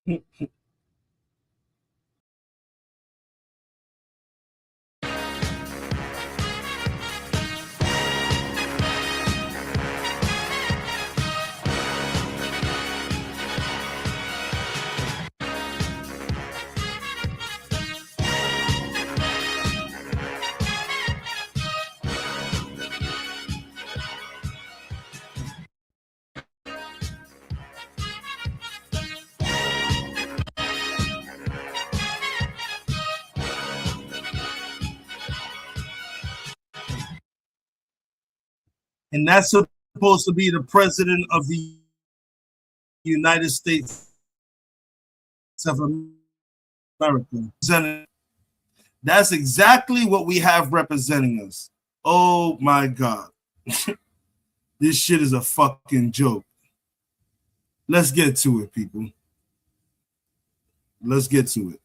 And that's supposed to be the president of the United States of America. That's exactly what we have representing us. Oh my God. This shit is a fucking joke. Let's get to it, people. Let's get to it.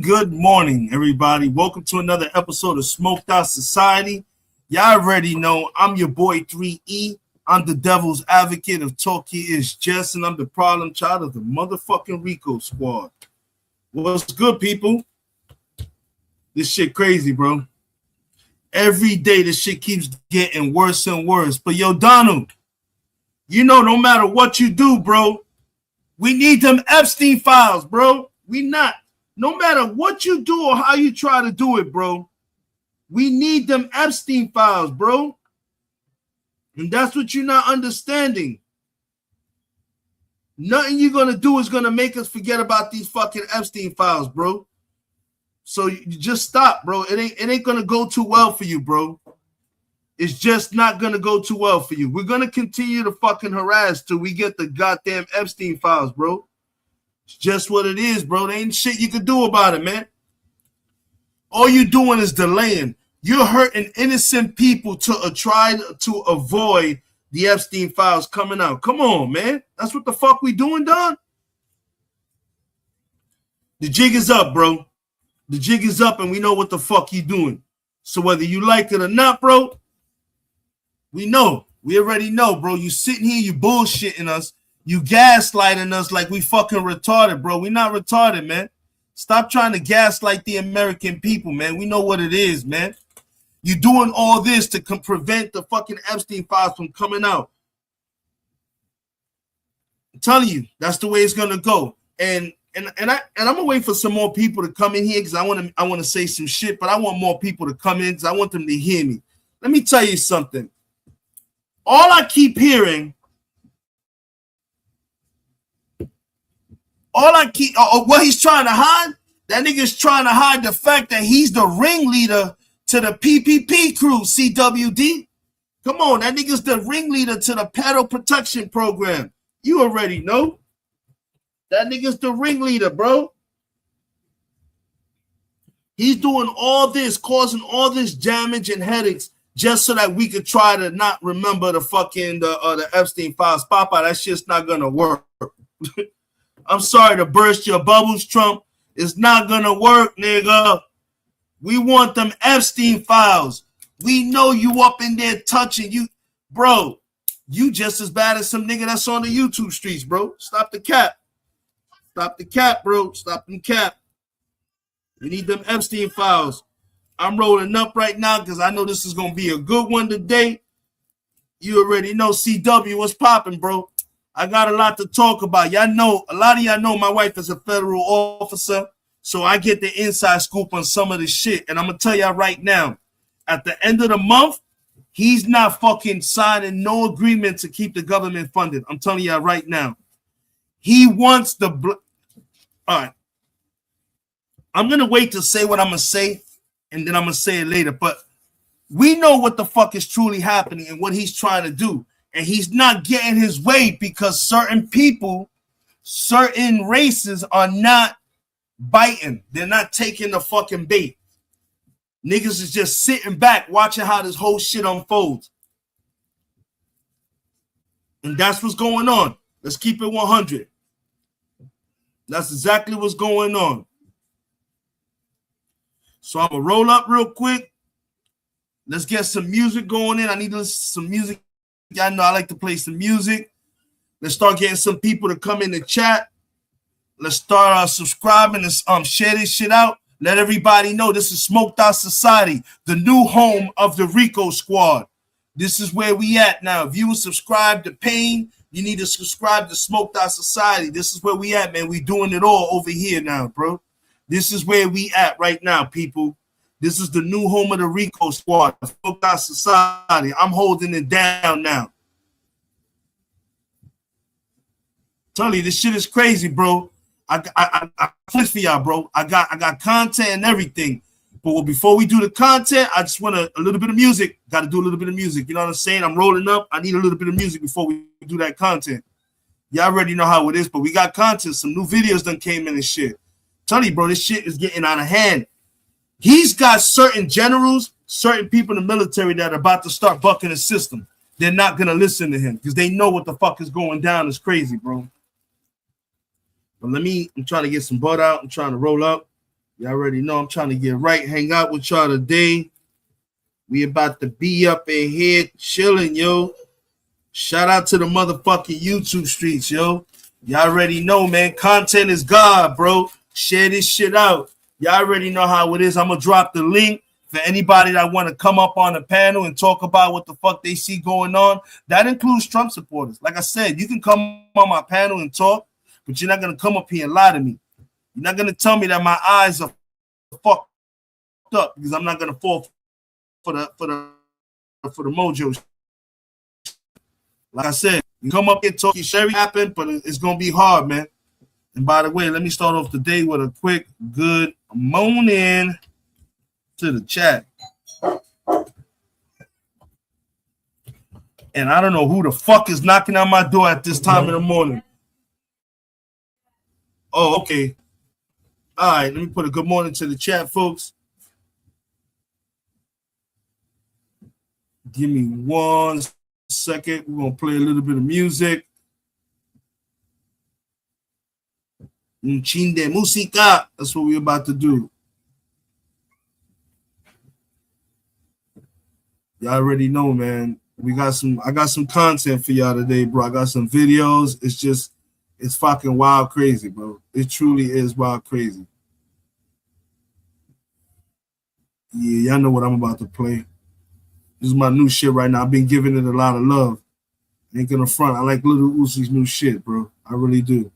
Good morning, everybody. Welcome to another episode of Smoked Out Society. Y'all already know I'm your boy 3E. I'm the devil's advocate of Talkie is Jess, and I'm the problem child of the motherfucking Rico squad. What's good, people? This shit crazy, bro. Every day this shit keeps getting worse and worse. But yo, Donald, you know no matter what you do, bro, we need them Epstein files, bro. No matter what you do or how you try to do it, bro, we need them Epstein files, bro. And that's what you're not understanding. Nothing you're going to do is going to make us forget about these fucking Epstein files, bro. So you just stop, bro. It ain't going to go too well for you, bro. It's just not going to go too well for you. We're going to continue to fucking harass till we get the goddamn Epstein files, bro. It's just what it is, bro. There ain't shit you can do about it, man. All you're doing is delaying. You're hurting innocent people to try to avoid the Epstein files coming out. Come on, man. That's what the fuck we doing, Don? The jig is up, bro. The jig is up, and we know what the fuck you doing. So whether you like it or not, bro, we know. We already know, bro. You sitting here, you bullshitting us. You gaslighting us like we fucking retarded, bro. We not retarded, man. Stop trying to gaslight the American people, man. We know what it is, man. You doing all this to prevent the fucking Epstein files from coming out. I'm telling you, that's the way it's gonna go. And I'm gonna wait for some more people to come in here because I want to say some shit, but I want more people to come in because I want them to hear me. Let me tell you something. All I keep hearing. What he's trying to hide, that nigga's trying to hide the fact that he's the ringleader to the PPP crew, CWD. Come on, that nigga's the ringleader to the pedo protection program. You already know. That nigga's the ringleader, bro. He's doing all this, causing all this damage and headaches just so that we could try to not remember the fucking the Epstein files. Papa, that shit's not gonna work. I'm sorry to burst your bubbles, Trump. It's not gonna work, nigga. We want them Epstein files. We know you up in there touching you, bro. You just as bad as some nigga that's on the YouTube streets, bro. Stop the cap. Stop the cap, bro. Stop the cap. We need them Epstein files. I'm rolling up right now because I know this is going to be a good one today. You already know CW what's popping, bro. I got a lot to talk about. Y'all know, a lot of y'all know my wife is a federal officer, so I get the inside scoop on some of this shit. And I'm going to tell y'all right now, at the end of the month, he's not fucking signing no agreement to keep the government funded. I'm telling y'all right now. He wants the... All right. I'm going to wait to say what I'm going to say, and then I'm going to say it later. But we know what the fuck is truly happening and what he's trying to do. And he's not getting his way because certain people, certain races are not biting. They're not taking the fucking bait. Niggas is just sitting back watching how this whole shit unfolds. And that's what's going on. Let's keep it 100. That's exactly what's going on. So I'm going to roll up real quick. Let's get some music going in. I need to listen to some music. Y'all know I like to play some music. Let's start getting some people to come in the chat. Let's start subscribing and share this shit out. Let everybody know this is Smoked Out Society, the new home of the Rico Squad. This is where we at now. If you subscribe to Pain, you need to subscribe to Smoked Out Society. This is where we at, man. We doing it all over here now, bro. This is where we at right now, people. This is the new home of the Rico Squad, Smoked Out Society. I'm holding it down now. Tell you, this shit is crazy, bro. I flex for y'all, bro. I got content and everything. But before we do the content, I just want a little bit of music. Got to do a little bit of music. You know what I'm saying? I'm rolling up. I need a little bit of music before we do that content. Y'all already know how it is, but we got content. Some new videos done came in and shit. Tell you, bro, this shit is getting out of hand. He's got certain generals, certain people in the military that are about to start bucking the system. They're not going to listen to him because they know what the fuck is going down. It's crazy, bro. But I'm trying to get some butt out. I'm trying to roll up. Y'all already know I'm trying to get right. Hang out with y'all today. We about to be up in here chilling, yo. Shout out to the motherfucking YouTube streets, yo. Y'all already know, man. Content is God, bro. Share this shit out. Y'all already know how it is. I'm going to drop the link for anybody that want to come up on the panel and talk about what the fuck they see going on. That includes Trump supporters. Like I said, you can come on my panel and talk, but you're not going to come up here and lie to me. You're not going to tell me that my eyes are fucked up because I'm not going to fall for the mojo. Like I said, you come up here talking shit happen, but it's going to be hard, man. And by the way, let me start off the day with a quick good morning to the chat. And I don't know who the fuck is knocking on my door at this time in the morning. Oh, okay. All right, let me put a good morning to the chat, folks. Give me 1 second. We're going to play a little bit of music. Un chin de música. That's what we're about to do. Y'all already know, man. I got some content for y'all today, bro. I got some videos. It's fucking wild crazy, bro. It truly is wild crazy. Yeah, y'all know what I'm about to play. This is my new shit right now. I've been giving it a lot of love. Ain't gonna front. I like Little Uzi's new shit, bro. I really do.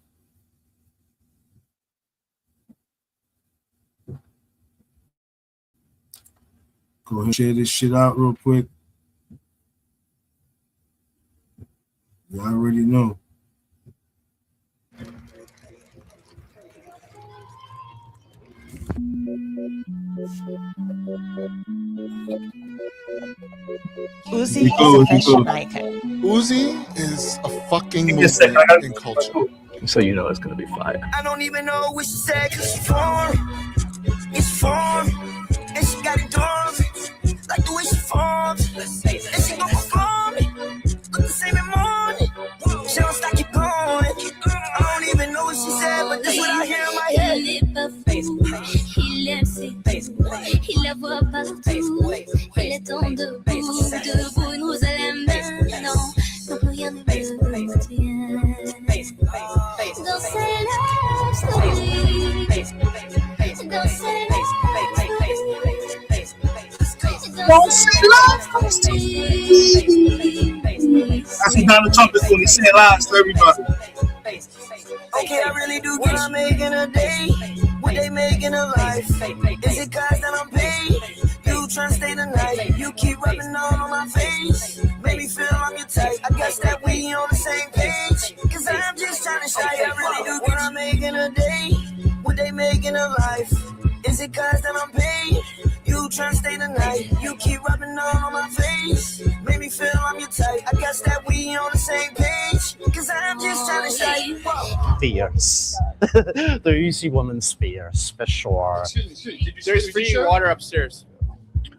Go ahead and share this shit out real quick. Y'all already know. Uzi is a fashion icon. Uzi is a fucking movement in culture. So you know it's gonna be fire. I don't even know what she said, cause she formed. It's formed. And she got it done. Like the way she formed. And she gon' perform it. Look the same in morning. She don't stop, keep going. I don't even know what she said, but this is what I hear in my head. Il aime ses il la voit partout. Elle est en debout, une rose à la main. Non, rien ne me retient. Dans ses love stories, dans ses love stories. I see Donald Trump is when he said lies to everybody. Okay, I really do get I'm making a day. What they making a life? Is it cause that I'm paid? You tryna stay the night. You keep rubbing on my face. Make me feel I'm your type. I guess that we on the same page. Cause I'm just tryna show you I really do get I'm making a day. What they making a life? Is it cause that I'm paid? You tryna stay the night. You keep rubbing on my face. Make me feel I'm your type. I guess that we on the same page. Cause I'm just tryna show you. Fierce. The Uzi woman's fierce, for sure. There's free water upstairs.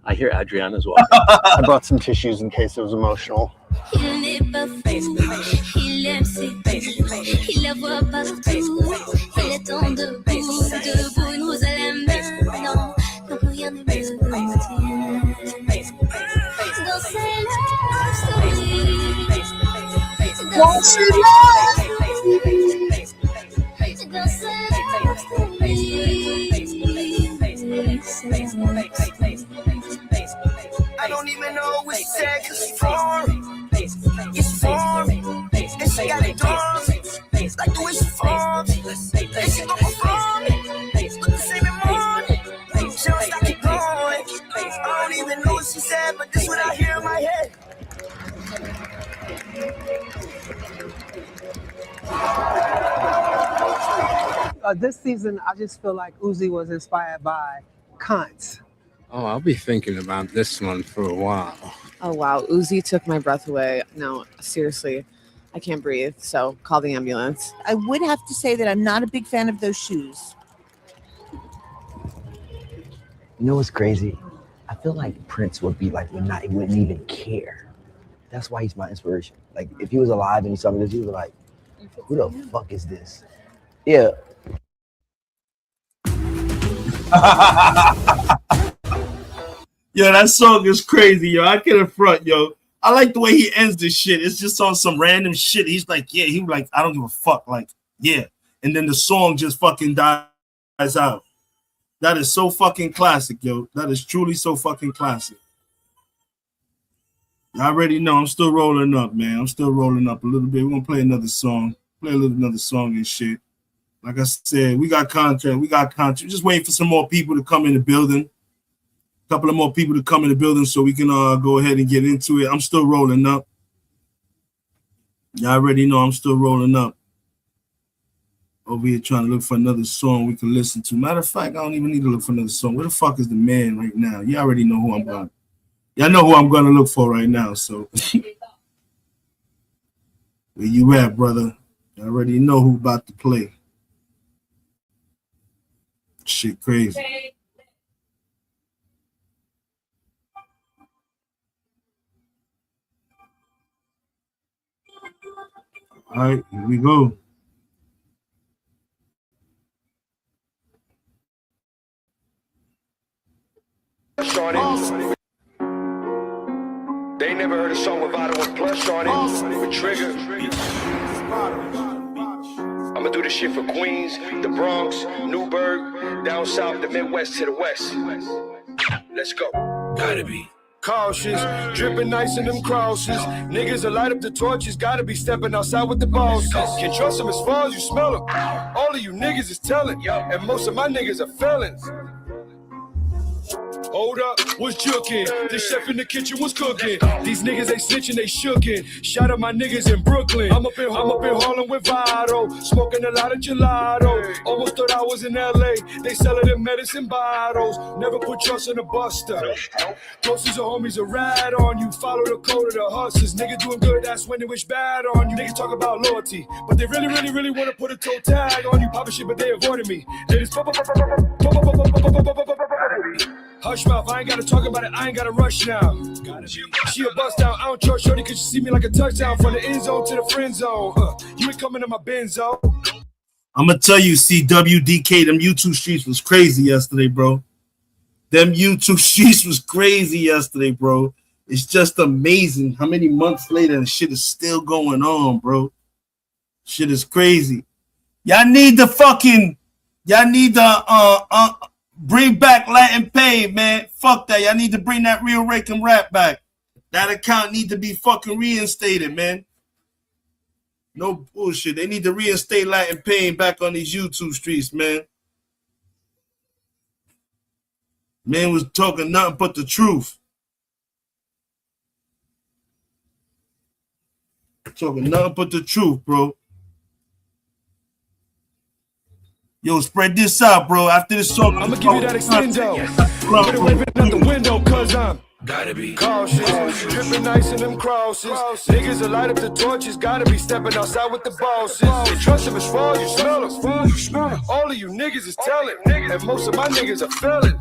I hear Adrienne as well. I brought some tissues in case it was emotional. Il n'est pas fou, il aime ses il la voit partout. Elle est en debout, une rose à la main. Non, rien ne me retient. Dans ses love stories, dans ses love stories. I don't even know what she said, cause she formed. It's formed. And she got it done. Like the way she formed. And she gon' perform it. Look the same in morning. She don't stop, keep going. I don't even know what she said, but this is what I hear in my head. This season, I just feel like Uzi was inspired by cunts. Oh, I'll be thinking about this one for a while. Oh, wow. Uzi took my breath away. No, seriously. I can't breathe. So call the ambulance. I would have to say that I'm not a big fan of those shoes. You know what's crazy? I feel like Prince would be like, he wouldn't even care. That's why he's my inspiration. Like, if he was alive and he saw me this, he would be like, who the fuck is this? Yeah. Yo, that song is crazy, yo. I can't front, yo. I like the way he ends this shit. It's just on some random shit. He's like, yeah, he like, I don't give a fuck. Like, yeah. And then the song just fucking dies out. That is so fucking classic, yo. That is truly so fucking classic. I already know I'm still rolling up, man. I'm still rolling up a little bit. We're gonna play another song. Another song and shit. Like I said, we got content. Just waiting for some more people to come in the building. A couple of more people to come in the building so we can go ahead and get into it. I'm still rolling up. Y'all already know I'm still rolling up. Over here trying to look for another song we can listen to. Matter of fact, I don't even need to look for another song. Where the fuck is the man right now? You already know who I'm going. Y'all know who I'm going to look for right now. So where you at, brother? You already know who about to play. Shit crazy. All right, here we go. They never heard a song with Vitamin Plus on it. With Trigger. I'ma do this shit for Queens, the Bronx, Newburgh, down south, the Midwest to the West. Let's go. Gotta be cautious, dripping nice in them crosses. Niggas will light up the torches, gotta be stepping outside with the bosses. Can't trust them as far as you smell them. All of you niggas is telling, and most of my niggas are felons. Hold up, was juking. The chef in the kitchen was cooking. These niggas, they snitching, they shookin'. Shout out my niggas in Brooklyn. I'm up in Harlem with Vado, smoking a lot of gelato. Almost thought I was in LA. They selling them medicine bottles. Never put trust in a buster. Closest of homies a rat on you. Follow the code of the hustlers. Niggas doing good, that's when they wish bad on you. Niggas talk about loyalty, but they really want to put a toe tag on you. Poppin' shit, but they avoided me. They just hush mouth, I ain't gotta talk about it, I ain't gotta rush now. She a bust down, I don't trust shorty cause you see me like a touchdown. From the end zone to the friend zone. You ain't coming to my Benzo. I'm gonna tell you, CWDK, them YouTube streets was crazy yesterday, bro. Them YouTube streets was crazy yesterday, bro. It's just amazing how many months later and shit is still going on, bro. Shit is crazy. Y'all need to bring back Latin Pain, man. Fuck that. Y'all need to bring that real rake and rap back. That account need to be fucking reinstated, man. No bullshit. They need to reinstate Latin Pain back on these YouTube streets, man. Man was talking nothing but the truth. Talking nothing but the truth, bro. Yo, spread this out, bro. After this song, I'ma give you that extendo. Put it waving out the window, cause I'm gotta be cautious. Dripping nice in them crosses. Niggas will light up the torches. Gotta be stepping outside with the bosses. They trust them as far as you smell them. All of you niggas is telling. And most of my niggas are felon.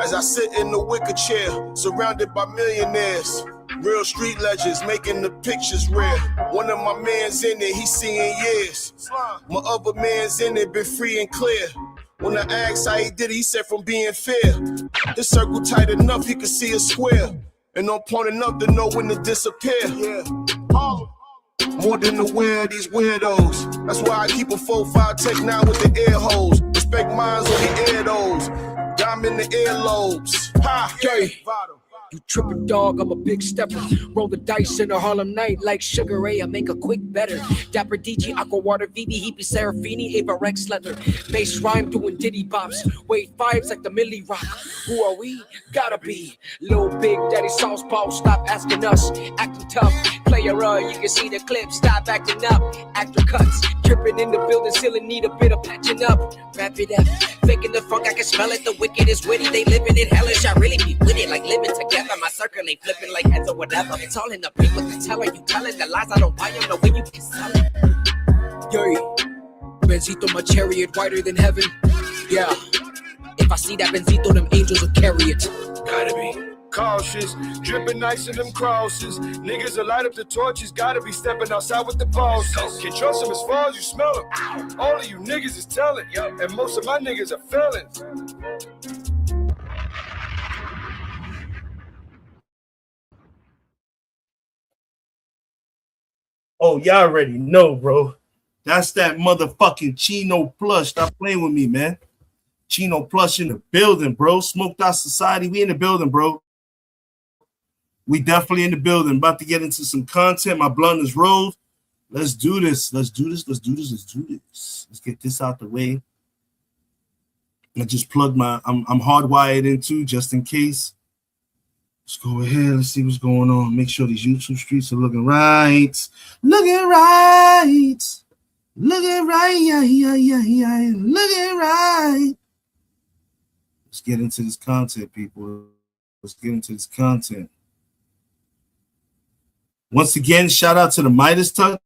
As I sit in the wicker chair, surrounded by millionaires. Real street legends making the pictures rare. One of my mans in it, he seeing years. My other man's in it, been free and clear. When I asked how he did it, he said from being fair. His circle tight enough, he could see a square. And on point enough to know when to disappear. Yeah. More than aware of these weirdos. That's why I keep a 4-5 Tech 9 with the air holes. Respect minds on the air those. Dime in the earlobes. Ha! Yeah. You trippin' dog, I'm a big stepper. Roll the dice in a Harlem night like Sugar Ray, I make a quick better. Dapper DG, Aqua Water, VB, Heapy, Serafini, Ava Rex Leather. Bass rhyme doing diddy bops. Wave vibes like the Millie Rock. Who are we? Gotta be Lil Big Daddy Sauce Ball, stop asking us. Acting tough, player you can see the clip. Stop acting up, actor cuts. Dripping in the building, still in need a bit of patching up. Wrap it up, faking the funk, I can smell it. The wicked is witty, they living it hellish. I really be with it, like living together. My circle ain't flipping like heads or whatever. It's all in the people to tell her. You telling the lies, I don't buy them. The way you can sell it. Yo, Benzito, my chariot, whiter than heaven. Yeah, if I see that Benzito, them angels will carry it. Gotta be cautious, dripping nice in them crosses. Niggas will light up the torches. Gotta be stepping outside with the bosses. Can trust them as far as you smell them. All of you niggas is telling, and most of my niggas are felons. Oh, y'all already know, bro. That's that motherfucking Chino Plush. Stop playing with me, man. Chino Plush in the building, bro. Smoked Out Society. We in the building, bro. We definitely in the building. About to get into some content. My blunt is rolled. Let's do this. Let's do this. Let's do this. Let's do this. Let's get this out the way. I just plugged my, I'm hardwired into just in case. Let's go ahead. Let's see what's going on. Make sure these YouTube streets are looking right. Looking right. Looking right. Yeah. Looking right. Let's get into this content, people. Let's get into this content. Once again, shout out to the Midas Touch.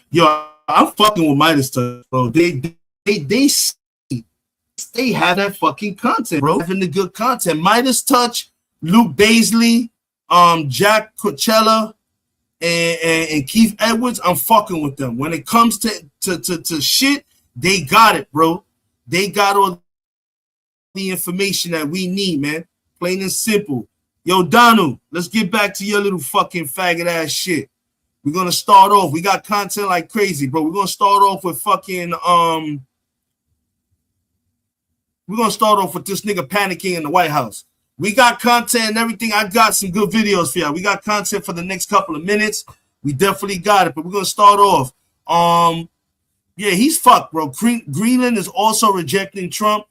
Yo, I'm fucking with Midas Touch, bro. They have that fucking content, bro. Having the good content. Midas Touch, Luke Baisley, Jack Coachella, and Keith Edwards. I'm fucking with them. When it comes to shit, they got it, bro. They got all the information that we need, man. Plain and simple. Yo, Donald, let's get back to your little fucking faggot ass shit. We're gonna start off. We got content like crazy, bro. We're gonna start off with fucking We're gonna start off with this nigga panicking in the White House. We got content and everything. I got some good videos for y'all. We got content for the next couple of minutes. We definitely got it, but we're gonna start off. Yeah, he's fucked, bro. Greenland is also rejecting Trump.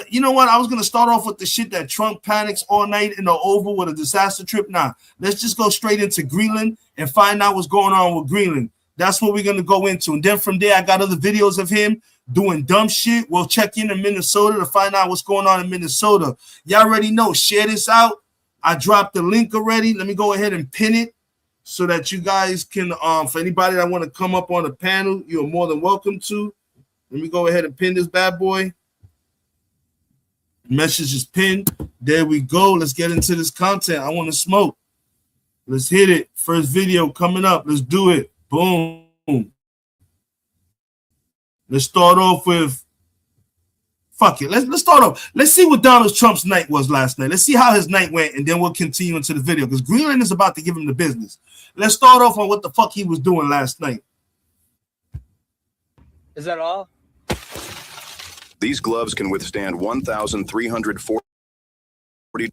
You know what? I was going to start off with the shit that Trump panics all night in the Oval with a disaster trip. Nah, let's just go straight into Greenland and find out what's going on with Greenland. That's what we're going to go into. And then from there, I got other videos of him doing dumb shit. We'll check in Minnesota to find out what's going on in Minnesota. Y'all already know. Share this out. I dropped the link already. Let me go ahead and pin it so that you guys can, for anybody that want to come up on the panel, you're more than welcome to. Let me go ahead and pin this bad boy. Message is pinned. There we go. Let's get into this content. I want to smoke. Let's hit it. First video coming up. Let's do it. Boom. Let's start off with, fuck it. Let's start off. Let's see what Donald Trump's night was last night. Let's see how his night went, and then we'll continue into the video because Greenland is about to give him the business. Let's start off on what the fuck he was doing last night. Is that all? These gloves can withstand 1,340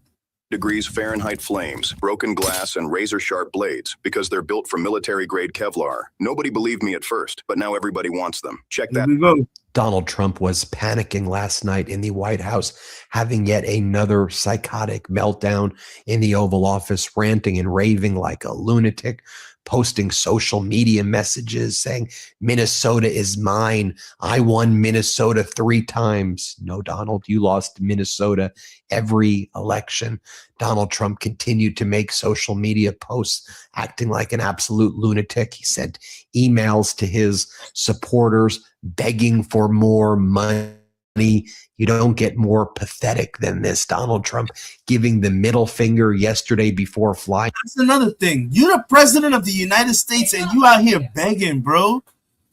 degrees Fahrenheit flames, broken glass, and razor-sharp blades because they're built from military-grade Kevlar. Nobody believed me at first, but now everybody wants them. Check that. Here we go. Donald Trump was panicking last night in the White House, having yet another psychotic meltdown in the Oval Office, ranting and raving like a lunatic, posting social media messages saying, Minnesota is mine. I won Minnesota 3 times. No, Donald, you lost Minnesota every election. Donald Trump continued to make social media posts acting like an absolute lunatic. He sent emails to his supporters begging for more money. You don't get more pathetic than this. Donald Trump giving the middle finger yesterday before flying. That's another thing. You're the president of the United States and you out here begging, bro.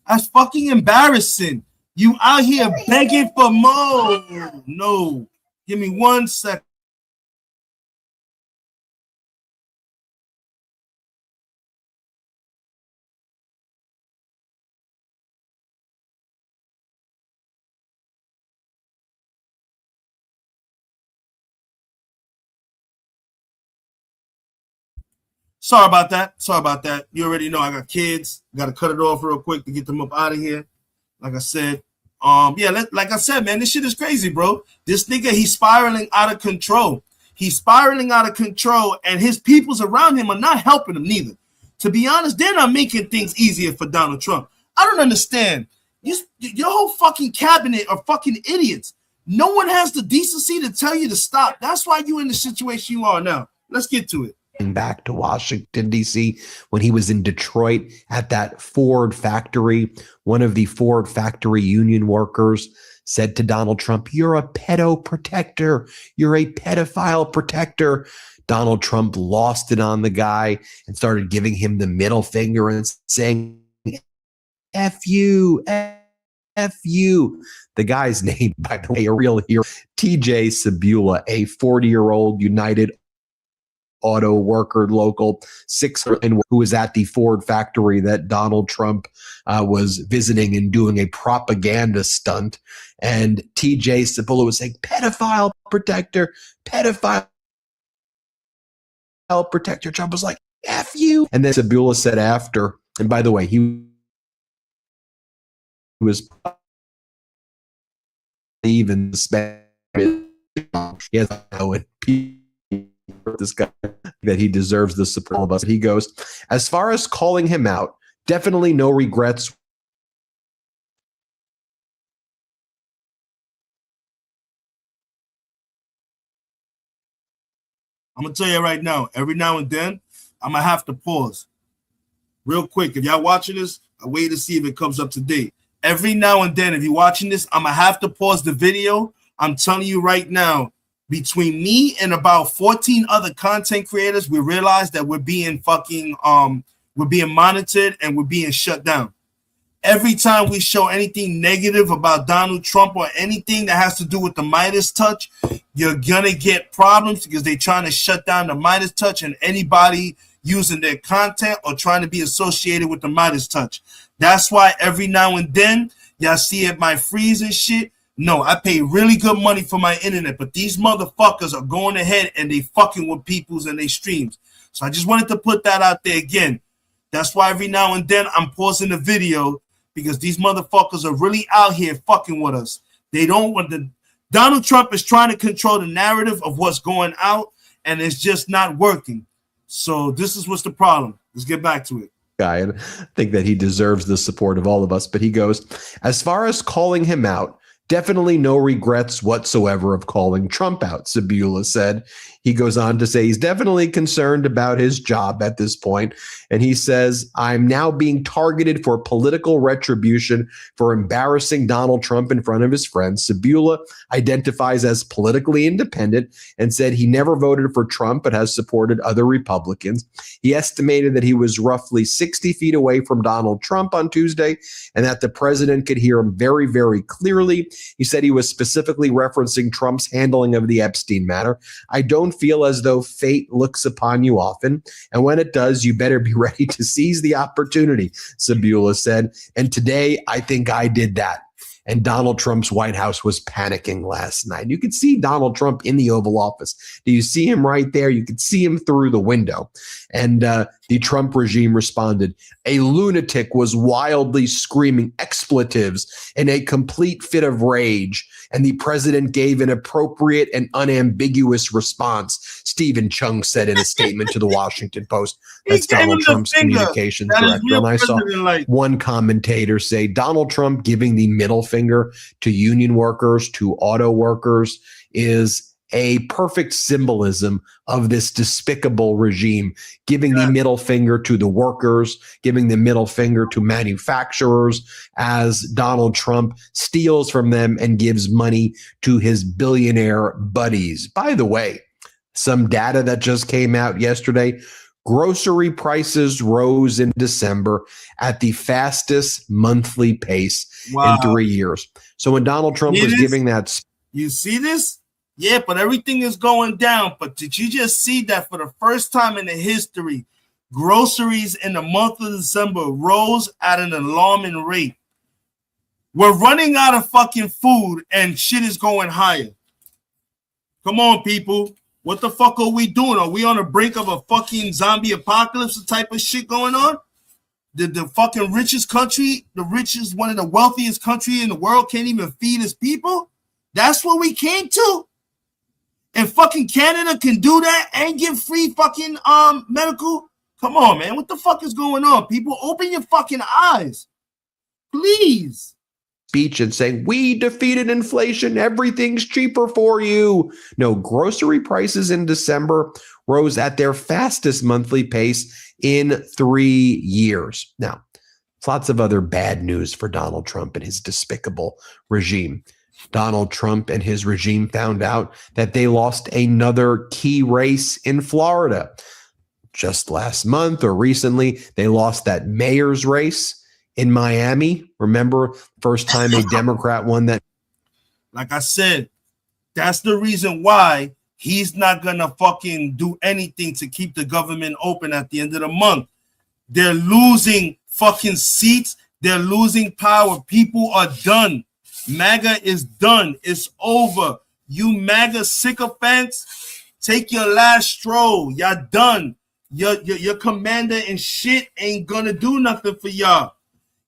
That's fucking embarrassing. You out here begging for more. No. Give me 1 second. Sorry about that. You already know I got kids. Got to cut it off real quick to get them up out of here. Like I said, like I said, man, this shit is crazy, bro. This nigga, he's spiraling out of control. And his peoples around him are not helping him neither. To be honest, they're not making things easier for Donald Trump. I don't understand. Your whole fucking cabinet are fucking idiots. No one has the decency to tell you to stop. That's why you're in the situation you are now. Let's get to it. Back to Washington, D.C. when he was in Detroit at that Ford factory. One of the Ford factory union workers said to Donald Trump, "You're a pedo protector. You're a pedophile protector." Donald Trump lost it on the guy and started giving him the middle finger and saying, F you, F you. The guy's name, by the way, a real hero, TJ Sabula, a 40-year-old United Auto worker, local 600, who was at the Ford factory that Donald Trump was visiting and doing a propaganda stunt. And TJ Sabula was saying, pedophile protector. Trump was like, F you. And then Sabula said after, and by the way, he was even Spanish. He has no this guy that he deserves the support of us. He goes, as far as calling him out, definitely no regrets. I'm gonna tell you right now, every now and then, I'm gonna have to pause real quick. If y'all watching this, I wait to see if it comes up to date. Every now and then, if you're watching this, I'm gonna have to pause the video. I'm telling you right now, between me and about 14 other content creators, we realized that we're being monitored and we're being shut down. Every time we show anything negative about Donald Trump or anything that has to do with the Midas touch, you're gonna get problems because they're trying to shut down the Midas touch and anybody using their content or trying to be associated with the Midas touch. That's why every now and then y'all see it might freeze and shit. No, I pay really good money for my internet, but these motherfuckers are going ahead and they fucking with peoples and they streams. So I just wanted to put that out there again. That's why every now and then I'm pausing the video because these motherfuckers are really out here fucking with us. They don't want the Donald Trump is trying to control the narrative of what's going out, and it's just not working. So this is what's the problem. Let's get back to it. Guy, and I think that he deserves the support of all of us. But he goes, as far as calling him out, definitely no regrets whatsoever of calling Trump out, Sabula said. He goes on to say he's definitely concerned about his job at this point. And he says, I'm now being targeted for political retribution for embarrassing Donald Trump in front of his friends. Sabula identifies as politically independent and said he never voted for Trump but has supported other Republicans. He estimated that he was roughly 60 feet away from Donald Trump on Tuesday and that the president could hear him very, very clearly. He said he was specifically referencing Trump's handling of the Epstein matter. I don't feel as though fate looks upon you often, and when it does, you better be ready to seize the opportunity, Sabula said. And today, I think I did that. And Donald Trump's White House was panicking last night. You could see Donald Trump in the Oval Office. Do you see him right there? You could see him through the window. And the Trump regime responded. A lunatic was wildly screaming expletives in a complete fit of rage. And the president gave an appropriate and unambiguous response, Stephen Chung said in a statement to the Washington Post. That's Donald Trump's communications director. And I saw one commentator say Donald Trump giving the middle finger to union workers, to auto workers, is a perfect symbolism of this despicable regime, giving the middle finger to the workers, giving the middle finger to manufacturers as Donald Trump steals from them and gives money to his billionaire buddies. By the way, some data that just came out yesterday, grocery prices rose in December at the fastest monthly pace in 3 years. So when Donald Trump was giving that... You see this? Yeah, but everything is going down. But did you just see that for the first time in the history, groceries in the month of December rose at an alarming rate? We're running out of fucking food and shit is going higher. Come on, people. What the fuck are we doing? Are we on the brink of a fucking zombie apocalypse type of shit going on? The fucking richest country, one of the wealthiest country in the world can't even feed its people? That's what we came to? And fucking Canada can do that and give free fucking medical? Come on, man. What the fuck is going on? People, open your fucking eyes. Please. Speech and saying, we defeated inflation. Everything's cheaper for you. No, grocery prices in December rose at their fastest monthly pace in 3 years. Now, lots of other bad news for Donald Trump and his despicable regime. Donald Trump and his regime found out that they lost another key race in Florida. Just last month or recently, they lost that mayor's race in Miami. Remember, first time a Democrat won that. Like I said, that's the reason why he's not going to fucking do anything to keep the government open at the end of the month. They're losing fucking seats. They're losing power. People are done. MAGA is done. It's over. You MAGA sycophants, take your last stroll. Y'all done. Your commander and shit ain't gonna do nothing for y'all.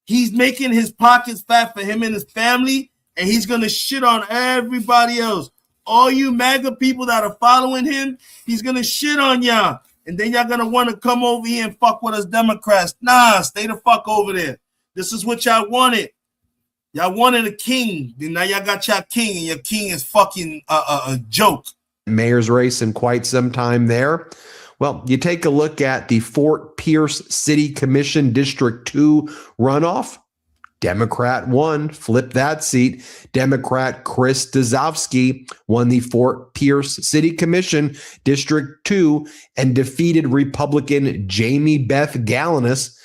He's making his pockets fat for him and his family, and he's gonna shit on everybody else. All you MAGA people that are following him, he's gonna shit on y'all. And then y'all gonna want to come over here and fuck with us Democrats. Nah, stay the fuck over there. This is what y'all wanted. Y'all wanted a king. Then now y'all got y'all king, and your king is fucking a joke. Mayor's race in quite some time there. Well, you take a look at the Fort Pierce City Commission District 2 runoff. Democrat won, flipped that seat. Democrat Chris Dazowski won the Fort Pierce City Commission District 2 and defeated Republican Jamie Beth Galanis.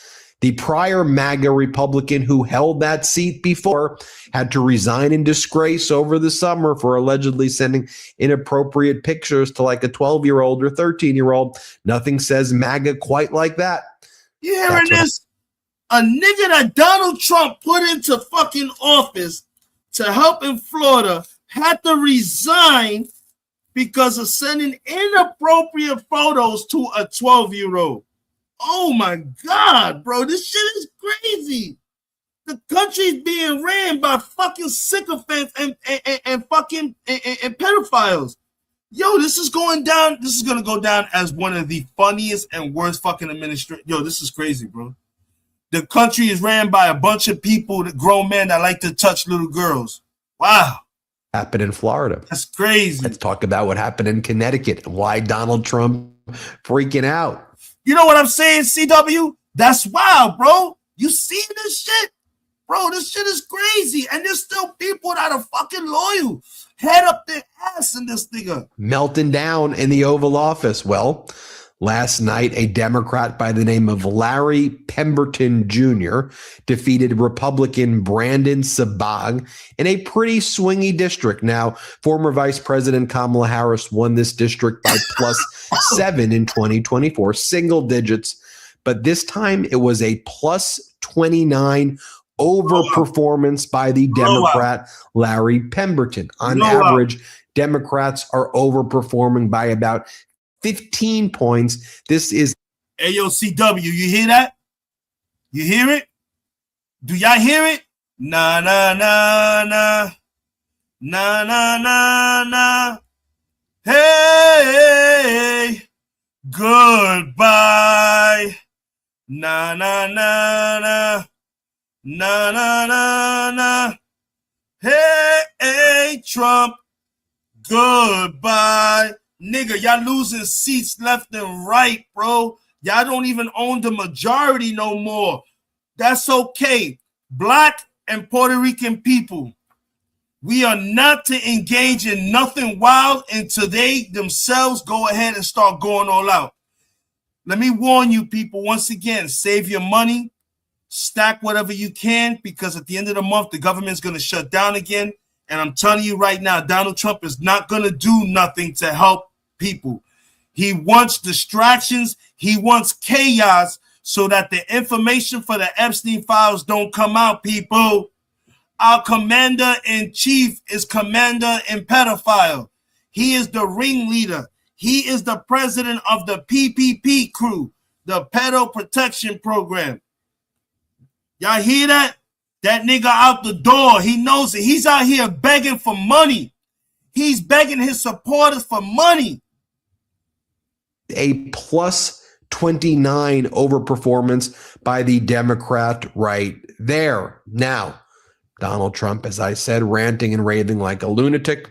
The prior MAGA Republican who held that seat before had to resign in disgrace over the summer for allegedly sending inappropriate pictures to like a 12-year-old or 13-year-old. Nothing says MAGA quite like that. You hearing this? A nigga that Donald Trump put into fucking office to help in Florida had to resign because of sending inappropriate photos to a 12-year-old. Oh my God, bro, this shit is crazy. The country's being ran by fucking sycophants and pedophiles. Yo, this is going down. This is gonna go down as one of the funniest and worst fucking administration. Yo, this is crazy, bro. The country is ran by a bunch of people, grown men that like to touch little girls. Wow. Happened in Florida. That's crazy. Let's talk about what happened in Connecticut and why Donald Trump freaking out. You know what I'm saying, CW? That's wild, bro. You see this shit? Bro, this shit is crazy. And there's still people that are fucking loyal. Head up their ass in this nigga. Melting down in the Oval Office. Well, last night, a Democrat by the name of Larry Pemberton Jr. defeated Republican Brandon Sabag in a pretty swingy district. Now, former Vice President Kamala Harris won this district by +7 in 2024, single digits. But this time it was a +29 overperformance by the Democrat Larry Pemberton. On average, Democrats are overperforming by about 15 points. This is AOCW. You hear that? You hear it? Do y'all hear it? Na na na na na na na na. Hey, goodbye. Na na na na na na na na. Hey, Trump. Goodbye. Nigga, y'all losing seats left and right, bro. Y'all don't even own the majority no more. That's okay. Black and Puerto Rican people, we are not to engage in nothing wild until they themselves go ahead and start going all out. Let me warn you people once again, save your money, stack whatever you can, because at the end of the month, the government's going to shut down again. And I'm telling you right now, Donald Trump is not going to do nothing to help people. He wants distractions. He wants chaos so that the information for the Epstein files don't come out, people. Our commander-in-chief is commander in pedophile. He is the ringleader. He is the president of the PPP crew, the Pedo Protection Program. Y'all hear that? That nigga out the door. He knows it. He's out here begging for money. He's begging his supporters for money. A +29 overperformance by the Democrat right there. Now, Donald Trump, as I said, ranting and raving like a lunatic.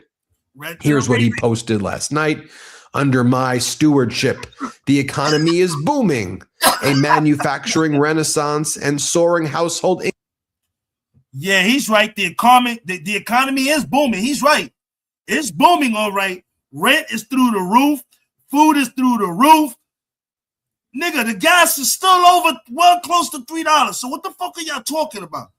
Here's what he posted last night. Under my stewardship, the economy is booming, a manufacturing renaissance and soaring household income. Yeah, he's right. The economy is booming. He's right. It's booming, all right. Rent is through the roof. Food is through the roof. Nigga, the gas is still close to $3. So what the fuck are y'all talking about?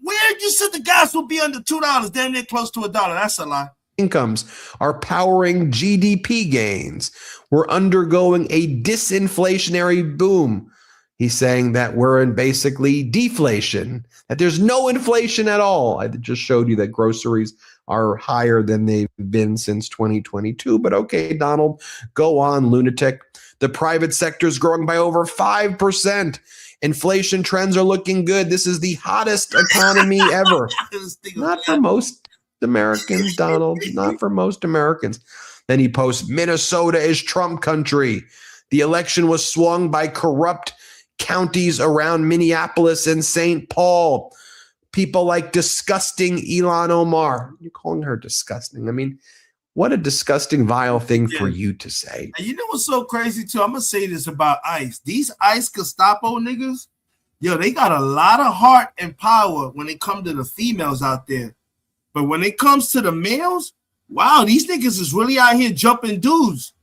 Where you said the gas will be under $2, damn near close to $1. That's a lie. Incomes are powering GDP gains. We're undergoing a disinflationary boom. He's saying that we're in basically deflation, that there's no inflation at all. I just showed you that groceries are higher than they've been since 2022. But okay, Donald, go on, lunatic. The private sector is growing by over 5%. Inflation trends are looking good. This is the hottest economy ever. Not for most Americans, Donald. Not for most Americans. Then he posts, Minnesota is Trump country. The election was swung by corrupt counties around Minneapolis and St. Paul. People like disgusting Ilhan Omar. You're calling her disgusting. I mean, what a disgusting, vile thing for you to say. And you know what's so crazy, too? I'm going to say this about ICE. These ICE Gestapo niggas, yo, they got a lot of heart and power when it comes to the females out there. But when it comes to the males, wow, these niggas is really out here jumping dudes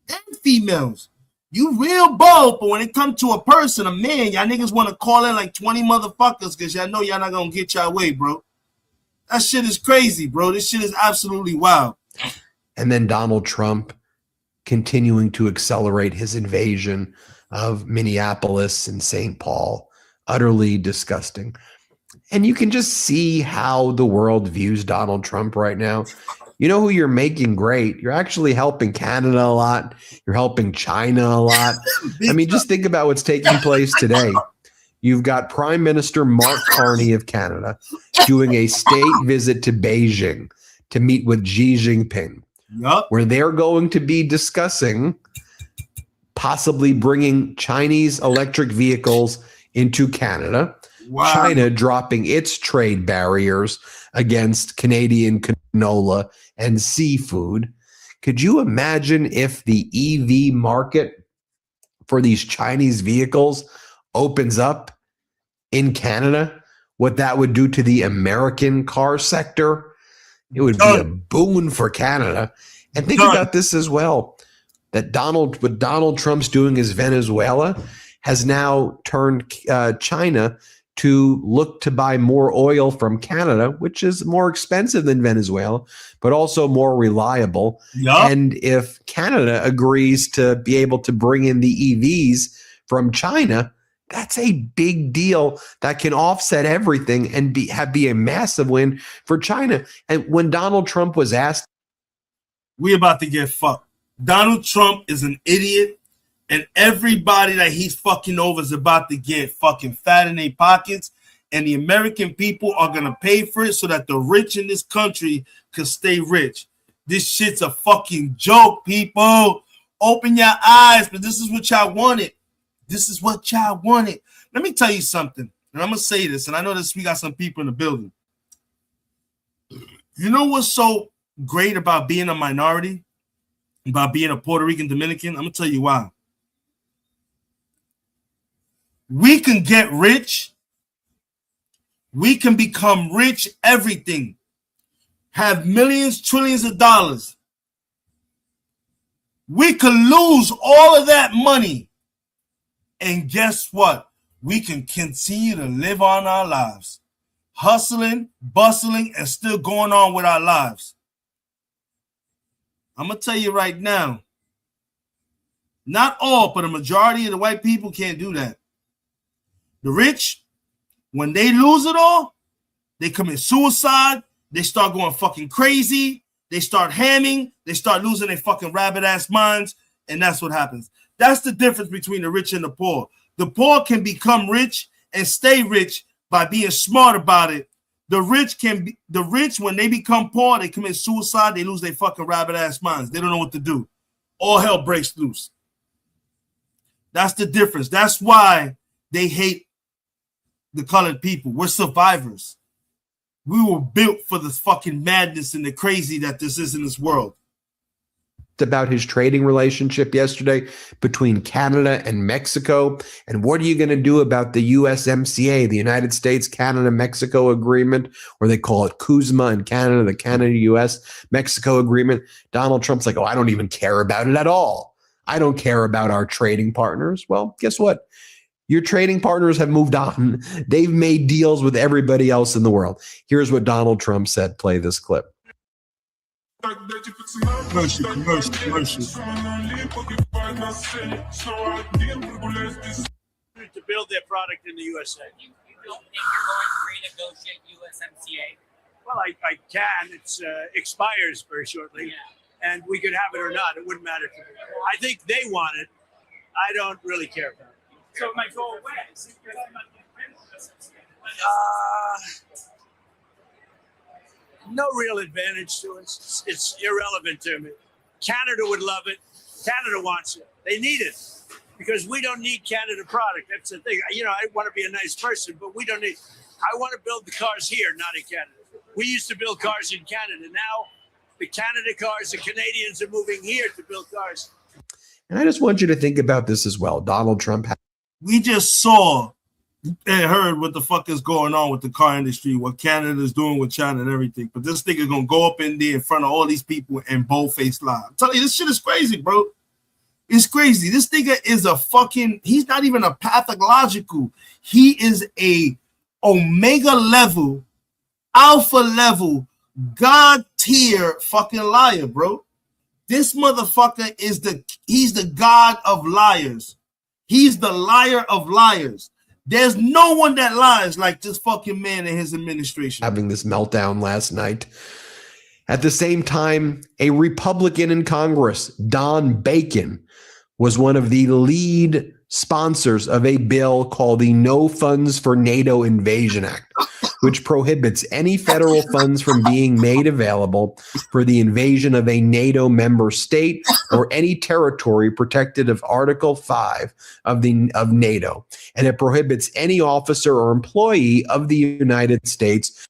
and females. You real bold, but when it comes to a person, a man, y'all niggas want to call in like 20 motherfuckers because y'all know y'all not going to get y'all way, bro. That shit is crazy, bro. This shit is absolutely wild. And then Donald Trump continuing to accelerate his invasion of Minneapolis and St. Paul. Utterly disgusting. And you can just see how the world views Donald Trump right now. You know who you're making great? You're actually helping Canada a lot. You're helping China a lot. I mean, just think about what's taking place today. You've got Prime Minister Mark Carney of Canada doing a state visit to Beijing to meet with Xi Jinping, where they're going to be discussing possibly bringing Chinese electric vehicles into Canada. Wow. China dropping its trade barriers against Canadian canola and seafood. Could you imagine if the EV market for these Chinese vehicles opens up in Canada? What that would do to the American car sector? It would be a boon for Canada. And think about this as well, that what Donald Trump's doing is Venezuela has now turned China to look to buy more oil from Canada, which is more expensive than Venezuela, but also more reliable. And if Canada agrees to be able to bring in the EVs from China, that's a big deal that can offset everything and be a massive win for China. And when Donald Trump was asked, we about to get fucked. Donald Trump is an idiot, and everybody that he's fucking over is about to get fucking fat in their pockets, and the American people are going to pay for it so that the rich in this country can stay rich. This shit's a fucking joke, people. Open your eyes, but this is what y'all wanted. This is what y'all wanted. Let me tell you something, and I'm going to say this, and I know this, we got some people in the building. You know what's so great about being a minority, about being a Puerto Rican Dominican? I'm going to tell you why. We can get rich. We can become rich, everything. Have millions, trillions of dollars. We could lose all of that money. And guess what? We can continue to live on our lives. Hustling, bustling, and still going on with our lives. I'm going to tell you right now. Not all, but a majority of the white people can't do that. The rich, when they lose it all, they commit suicide. They start going fucking crazy. They start hamming. They start losing their fucking rabbit-ass minds. And that's what happens. That's the difference between the rich and the poor. The poor can become rich and stay rich by being smart about it. The rich, when they become poor, they commit suicide. They lose their fucking rabbit-ass minds. They don't know what to do. All hell breaks loose. That's the difference. That's why they hate the colored people. We're survivors. We were built for this fucking madness and the crazy that this is in this world. About his trading relationship yesterday between Canada and Mexico. And what are you going to do about the USMCA, the United States, Canada, Mexico agreement, or they call it CUSMA in Canada, the Canada-US Mexico agreement? Donald Trump's like, oh, I don't even care about it at all. I don't care about our trading partners. Well, guess what? Your trading partners have moved on. They've made deals with everybody else in the world. Here's what Donald Trump said. Play this clip. Commercial. To build their product in the USA. You don't think you're going to renegotiate USMCA? Well, I can. It expires very shortly, and we could have it or not. It wouldn't matter to me. I think they want it. I don't really care about it. So it might go away. No real advantage to us. It's irrelevant to me. Canada would love it. Canada wants it. They need it because we don't need Canada product. That's the thing. You know, I want to be a nice person, but we don't need. I want to build the cars here, not in Canada. We used to build cars in Canada. Now, the Canada cars, the Canadians are moving here to build cars. And I just want you to think about this as well. Donald Trump. We just saw and heard what the fuck is going on with the car industry, what Canada's doing with China and everything. But this nigga gonna go up in there in front of all these people and bold-faced lie. I'm telling you, this shit is crazy, bro. It's crazy. This nigga is a fucking, he's not even a pathological. He is a omega level, alpha level, God tier fucking liar, bro. This motherfucker is he's the god of liars. He's the liar of liars. There's no one that lies like this fucking man and his administration. Having this meltdown last night. At the same time, a Republican in Congress, Don Bacon, was one of the lead sponsors of a bill called the No Funds for NATO Invasion Act, which prohibits any federal funds from being made available for the invasion of a NATO member state or any territory protected of Article 5 of NATO. And it prohibits any officer or employee of the United States.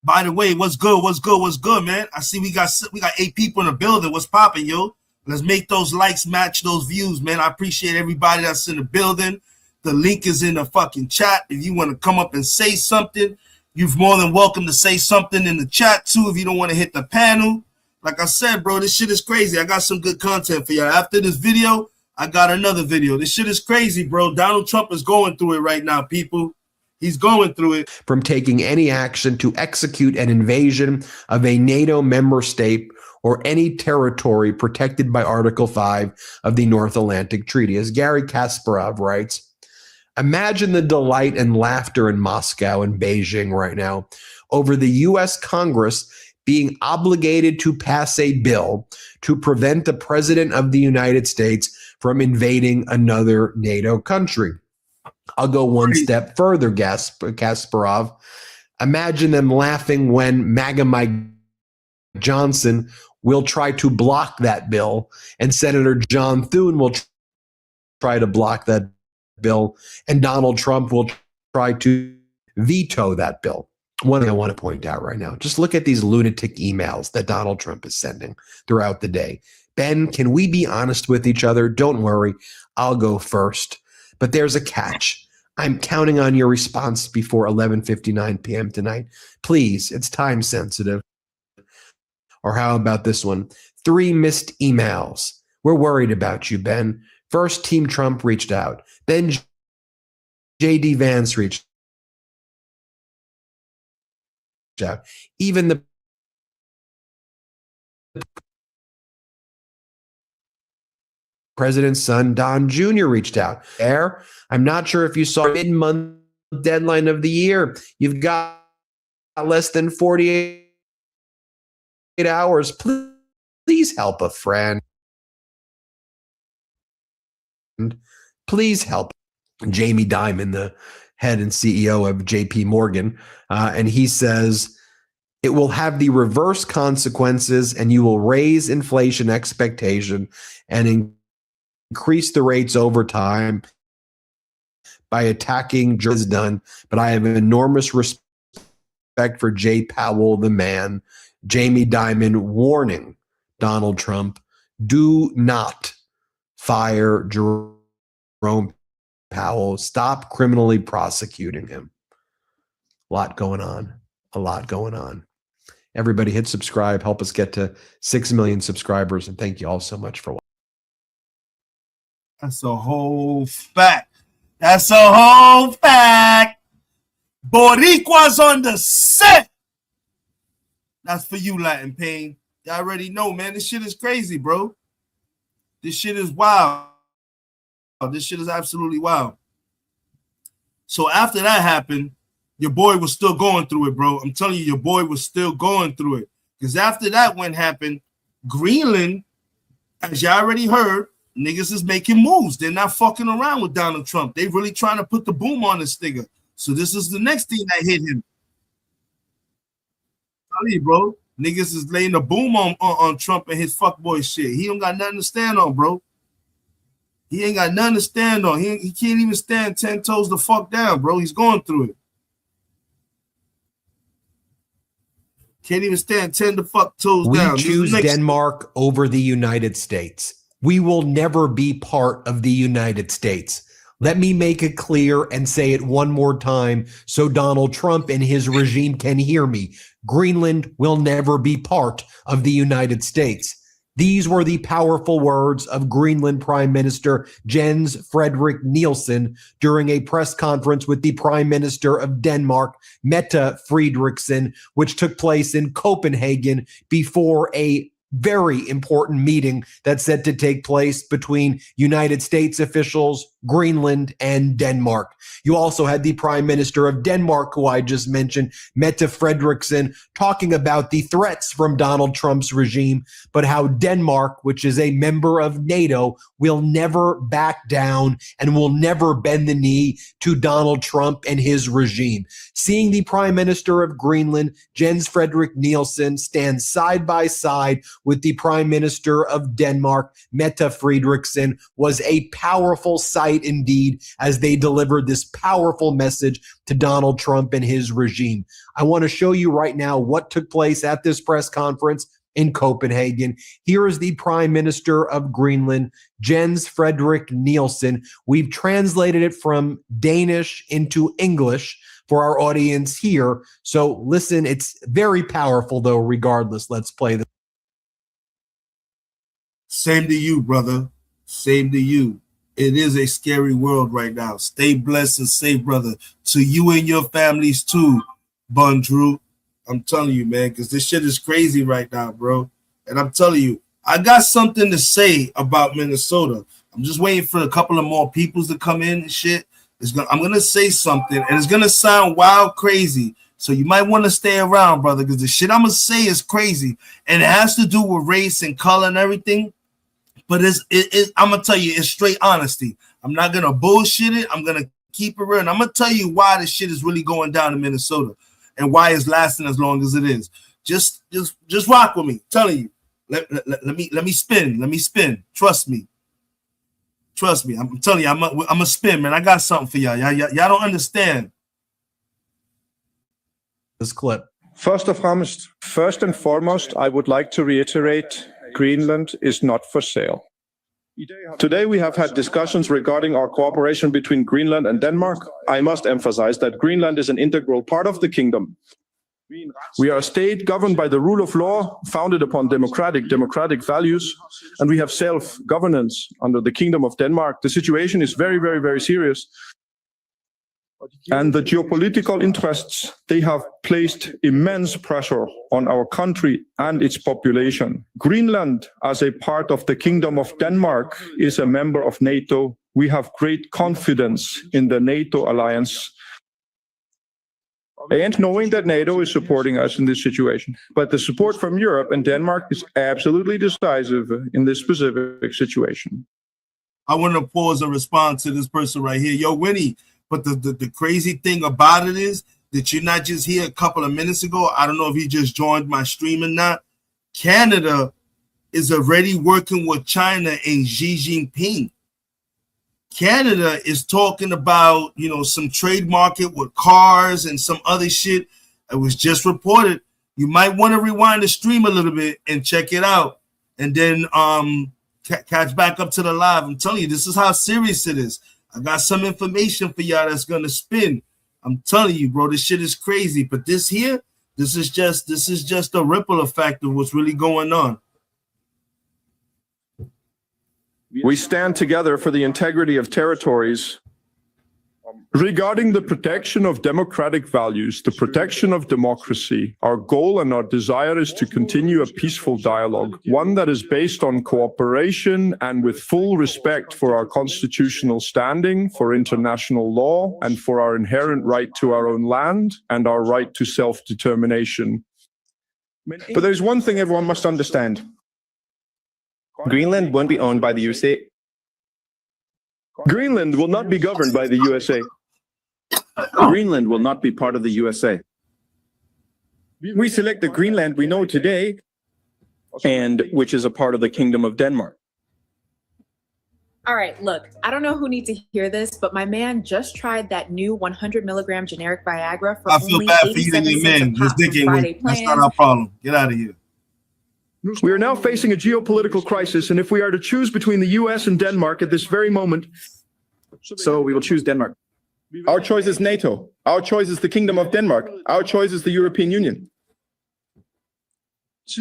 By the way, what's good, man? I see we got 8 people in the building. What's popping, yo? Let's make those likes match those views, man. I appreciate everybody that's in the building. The link is in the fucking chat. If you want to come up and say something, you're more than welcome to say something in the chat, too, if you don't want to hit the panel. Like I said, bro, this shit is crazy. I got some good content for y'all. After this video, I got another video. This shit is crazy, bro. Donald Trump is going through it right now, people. He's going through it. From taking any action to execute an invasion of a NATO member state or any territory protected by Article 5 of the North Atlantic Treaty. As Gary Kasparov writes, imagine the delight and laughter in Moscow and Beijing right now over the U.S. Congress being obligated to pass a bill to prevent the President of the United States from invading another NATO country. I'll go one step further, Kasparov. Imagine them laughing when MAGA Mike Johnson will try to block that bill, and Senator John Thune will try to block that bill, and Donald Trump will try to veto that bill. One thing I want to point out right now, just look at these lunatic emails that Donald Trump is sending throughout the day. Ben, can we be honest with each other? Don't worry, I'll go first. But there's a catch. I'm counting on your response before 11:59 p.m. tonight. Please, it's time sensitive. Or how about this one? 3 missed emails. We're worried about you, Ben. First, Team Trump reached out. Then J.D. Vance reached out. Even the president's son, Don Jr., reached out. There, I'm not sure if you saw mid-month deadline of the year. You've got less than 48 hours. Please help a friend. Please help. Jamie Dimon, the head and CEO of JP Morgan, and he says it will have the reverse consequences, and you will raise inflation expectation and increase the rates over time by attacking is done. But I have enormous respect for Jay Powell, the man. Jamie Dimon warning Donald Trump, do not fire Jerome Powell. Stop criminally prosecuting him. A lot going on. Everybody hit subscribe. Help us get to 6 million subscribers. And thank you all so much for watching. That's a whole fact. Boricua's on the set. That's for you, Latin Pain. Y'all already know, man. This shit is crazy, bro. This shit is wild. This shit is absolutely wild. So after that happened, your boy was still going through it, bro. I'm telling you, your boy was still going through it. Because after that one happened, Greenland, as y'all already heard, niggas is making moves. They're not fucking around with Donald Trump. They really trying to put the boom on this nigga. So this is the next thing that hit him. Tell you, bro. Niggas is laying the boom on Trump and his fuckboy shit. He don't got nothing to stand on, bro. He ain't got nothing to stand on. He can't even stand 10 toes the fuck down, bro. He's going through it. Can't even stand 10 the fuck toes down. We choose Denmark over the United States. We will never be part of the United States. Let me make it clear and say it one more time so Donald Trump and his regime can hear me. Greenland will never be part of the United States. These were the powerful words of Greenland Prime Minister Jens Frederik Nielsen during a press conference with the Prime Minister of Denmark, Mette Frederiksen, which took place in Copenhagen before a very important meeting that's set to take place between United States officials, Greenland, and Denmark. You also had the Prime Minister of Denmark, who I just mentioned, Mette Frederiksen, talking about the threats from Donald Trump's regime, but how Denmark, which is a member of NATO, will never back down and will never bend the knee to Donald Trump and his regime. Seeing the Prime Minister of Greenland, Jens Frederik Nielsen, stand side by side with the Prime Minister of Denmark, Mette Frederiksen, was a powerful sight indeed as they delivered this powerful message to Donald Trump and his regime. I want to show you right now what took place at this press conference in Copenhagen. Here is the Prime Minister of Greenland, Jens Frederik Nielsen. We've translated it from Danish into English for our audience here. So listen, it's very powerful though, regardless. Let's play this. Same to you, brother. Same to you. It is a scary world right now. Stay blessed and safe, brother. To you and your families too, Bun Drew. I'm telling you, man, because this shit is crazy right now, bro. And I'm telling you, I got something to say about Minnesota. I'm just waiting for a couple of more people to come in and shit. I'm going to say something, and it's going to sound wild crazy. So you might want to stay around, brother, because the shit I'm going to say is crazy. And it has to do with race and color and everything. But I'm going to tell you, it's straight honesty. I'm not going to bullshit it. I'm going to keep it real. And I'm going to tell you why this shit is really going down in Minnesota and why it's lasting as long as it is. Just rock with me. I'm telling you. Let me spin. Let me spin. Trust me. I'm telling you, I'm a spin, man. I got something for y'all. Y'all don't understand. This clip. First and foremost, I would like to reiterate, Greenland is not for sale. Today we have had discussions regarding our cooperation between Greenland and Denmark. I must emphasize that Greenland is an integral part of the kingdom. We are a state governed by the rule of law, founded upon democratic values, and we have self-governance under the Kingdom of Denmark. The situation is very, very, very serious. And the geopolitical interests, they have placed immense pressure on our country and its population. Greenland, as a part of the Kingdom of Denmark, is a member of NATO. We have great confidence in the NATO alliance, and knowing that NATO is supporting us in this situation. But the support from Europe and Denmark is absolutely decisive in this specific situation. I want to pause and respond to this person right here. Yo, Winnie, but the crazy thing about it is that you're not just here a couple of minutes ago. I don't know if he just joined my stream or not. Canada is already working with China and Xi Jinping. Canada is talking about, some trade market with cars and some other shit. It was just reported. You might want to rewind the stream a little bit and check it out. And then catch back up to the live. I'm telling you, this is how serious it is. I got some information for y'all that's going to spin. I'm telling you, bro, this shit is crazy. But this is just a ripple effect of what's really going on. We stand together for the integrity of territories. Regarding the protection of democratic values, the protection of democracy, our goal and our desire is to continue a peaceful dialogue, one that is based on cooperation and with full respect for our constitutional standing, for international law, and for our inherent right to our own land and our right to self-determination. But there's one thing everyone must understand. Greenland won't be owned by the USA. Greenland will not be governed by the USA. Greenland will not be part of the USA. We select the Greenland we know today, and which is a part of the Kingdom of Denmark. All right, look, I don't know who needs to hear this, but my man just tried that new 100 milligram generic Viagra for I feel only bad for you 87 and your cents man. a pop from Friday That's not Plans. our problem. Get out of here. We are now facing a geopolitical crisis, and if we are to choose between the US and Denmark at this very moment, so we will choose Denmark. Our choice is NATO. Our choice is the Kingdom of Denmark. Our choice is the European Union.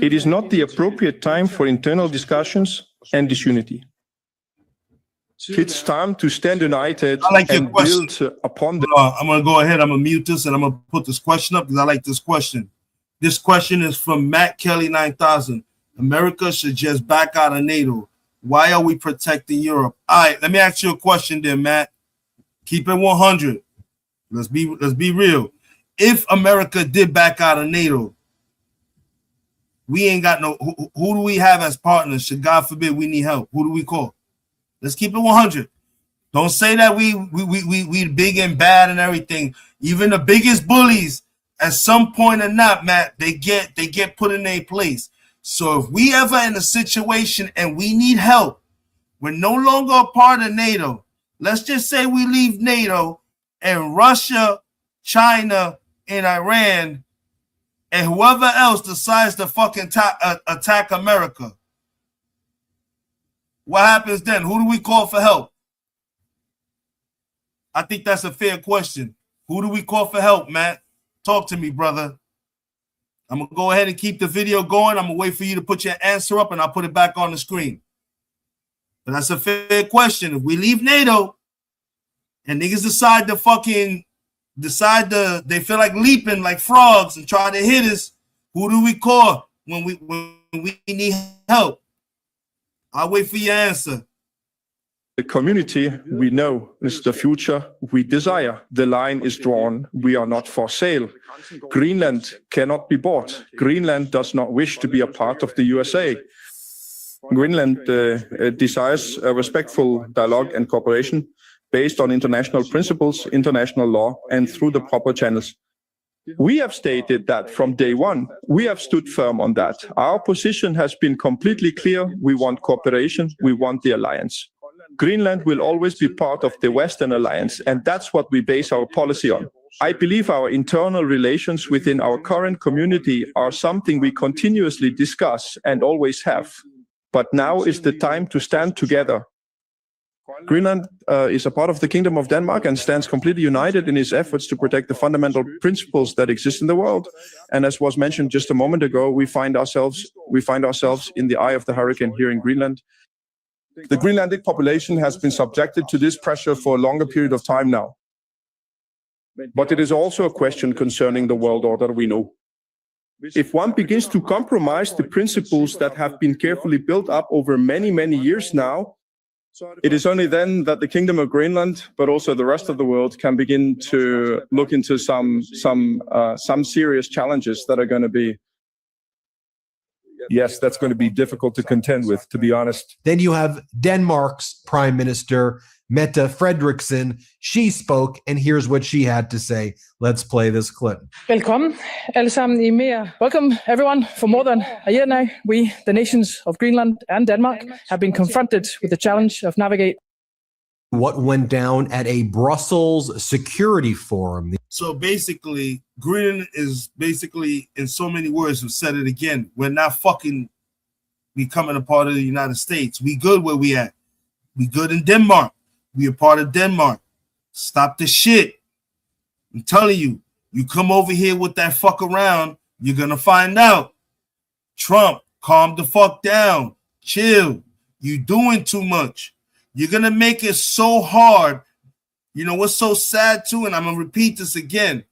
It is not the appropriate time for internal discussions and disunity. It's time to stand united and build upon the... I'm going to go ahead. I'm going to mute this, and I'm going to put this question up because I like this question. This question is from Matt Kelly 9000. America should just back out of NATO. Why are we protecting Europe? All right, let me ask you a question then, Matt. Keep it 100. Let's be real. If America did back out of NATO, we ain't got no. Who do we have as partners? Should God forbid we need help? Who do we call? Let's keep it 100. Don't say that we big and bad and everything. Even the biggest bullies, at some point or not, Matt, they get put in their place. So if we ever in a situation and we need help, we're no longer a part of NATO. Let's just say we leave NATO and Russia, China, and Iran, and whoever else decides to fucking attack America. What happens then? Who do we call for help? I think that's a fair question. Who do we call for help, Matt? Talk to me, brother. I'm going to go ahead and keep the video going. I'm going to wait for you to put your answer up, and I'll put it back on the screen. But that's a fair question. If we leave NATO and niggas they feel like leaping like frogs and try to hit us, who do we call when we need help? I'll wait for your answer. The community we know is the future we desire. The line is drawn. We are not for sale. Greenland cannot be bought. Greenland does not wish to be a part of the USA. Greenland desires a respectful dialogue and cooperation based on international principles, international law, and through the proper channels. We have stated that from day one. We have stood firm on that. Our position has been completely clear. We want cooperation. We want the alliance. Greenland will always be part of the Western Alliance, and that's what we base our policy on. I believe our internal relations within our current community are something we continuously discuss and always have. But now is the time to stand together. Greenland is a part of the Kingdom of Denmark and stands completely united in its efforts to protect the fundamental principles that exist in the world. And as was mentioned just a moment ago, we find ourselves in the eye of the hurricane here in Greenland. The Greenlandic population has been subjected to this pressure for a longer period of time now. But it is also a question concerning the world order we know. If one begins to compromise the principles that have been carefully built up over many, many years now, it is only then that the Kingdom of Greenland, but also the rest of the world, can begin to look into some serious challenges that are going to be. Yes, that's going to be difficult to contend with, to be honest. Then you have Denmark's Prime Minister, Mette Frederiksen. She spoke, and here's what she had to say. Let's play this clip. Velkommen alle sammen i mere. Welcome everyone. For more than a year now, we, the nations of Greenland and Denmark, have been confronted with the challenge of navigate. What went down at a Brussels security forum. So basically, Greenland is basically, in so many words, have said it again. We're not fucking becoming a part of the United States. We good where we at. We good in Denmark. We a part of Denmark. Stop the shit. I'm telling you, you come over here with that fuck around, you're going to find out. Trump, calm the fuck down. Chill. You doing too much. You're going to make it so hard. You know what's so sad too, and I'm going to repeat this again.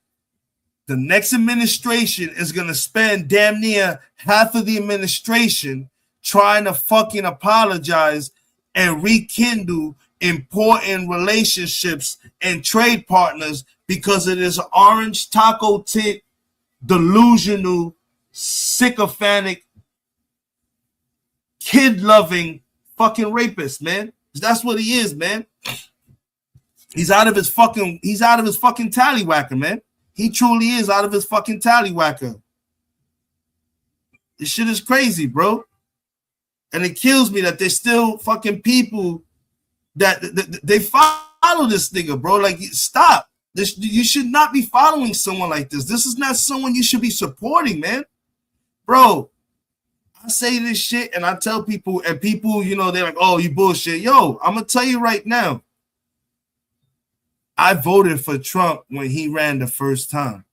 The next administration is going to spend damn near half of the administration trying to fucking apologize and rekindle important relationships and trade partners because of this orange taco tit, delusional, sycophantic, kid-loving fucking rapist, man. That's what he is, man. He's out of his fucking tallywhacker, man. He truly is out of his fucking tallywhacker. This shit is crazy, bro. And it kills me that there's still fucking people that they follow this nigga, bro. Like, stop. You should not be following someone like this. This is not someone you should be supporting, man. Bro, I say this shit and I tell people, and people, you know, they're like, oh, you bullshit. Yo, I'm going to tell you right now. I voted for Trump when he ran the first time.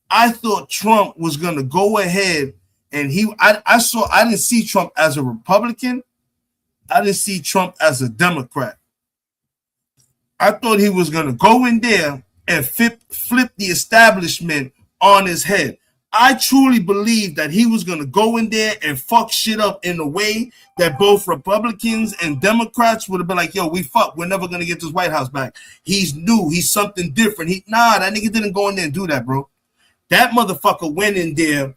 I thought Trump was going to go ahead and I didn't see Trump as a Republican. I didn't see Trump as a Democrat. I thought he was going to go in there and flip the establishment on his head. I truly believe that he was going to go in there and fuck shit up in a way that both Republicans and Democrats would have been like, yo, we fuck. We're never going to get this White House back. He's new. He's something different. That nigga didn't go in there and do that, bro. That motherfucker went in there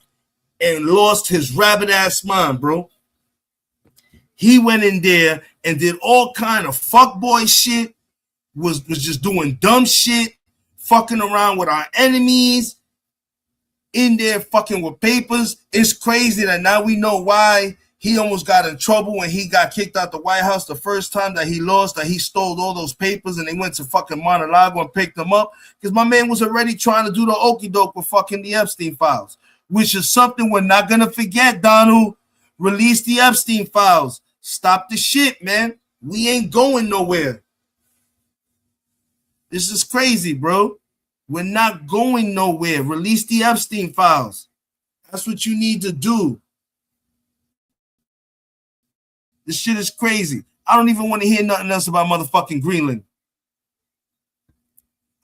and lost his rabbit ass mind, bro. He went in there and did all kind of fuckboy shit, was just doing dumb shit, fucking around with our enemies, in there fucking with papers. It's crazy that now we know why he almost got in trouble when he got kicked out the White House the first time that he lost, that he stole all those papers and they went to fucking Mar-a-Lago and picked them up, because my man was already trying to do the okie doke with fucking the Epstein files, which is something we're not going to forget, Donald. Release the Epstein files. Stop the shit, man. We ain't going nowhere. This is crazy, bro. We're not going nowhere. Release the Epstein files. That's what you need to do. This shit is crazy. I don't even want to hear nothing else about motherfucking Greenland.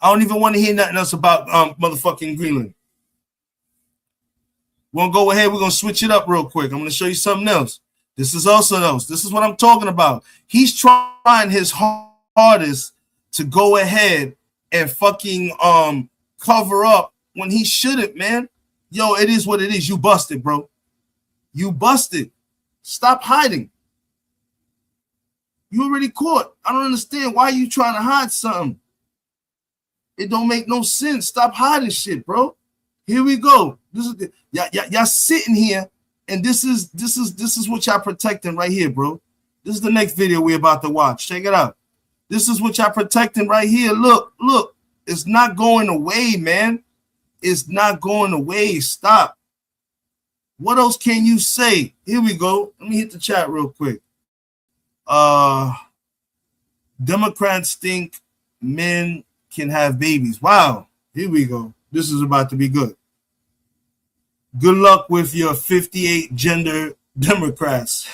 I don't even want to hear nothing else about motherfucking Greenland. We're going to go ahead. We're going to switch it up real quick. I'm going to show you something else. This is also else. This is what I'm talking about. He's trying his hardest to go ahead and fucking cover up when he shouldn't, man. Yo, it is what it is. You busted, bro. You busted. Stop hiding. You already caught. I don't understand why you trying to hide something. It don't make no sense. Stop hiding shit, bro. Here we go. This is y'all sitting here, and this is what y'all protecting right here, bro. This is the next video we're about to watch. Check it out. This is what y'all protecting right here. Look. It's not going away, man. It's not going away. Stop. What else can you say? Here we go. Let me hit the chat real quick. Democrats think men can have babies. Wow. Here we go. This is about to be good. Good luck with your 58 gender Democrats.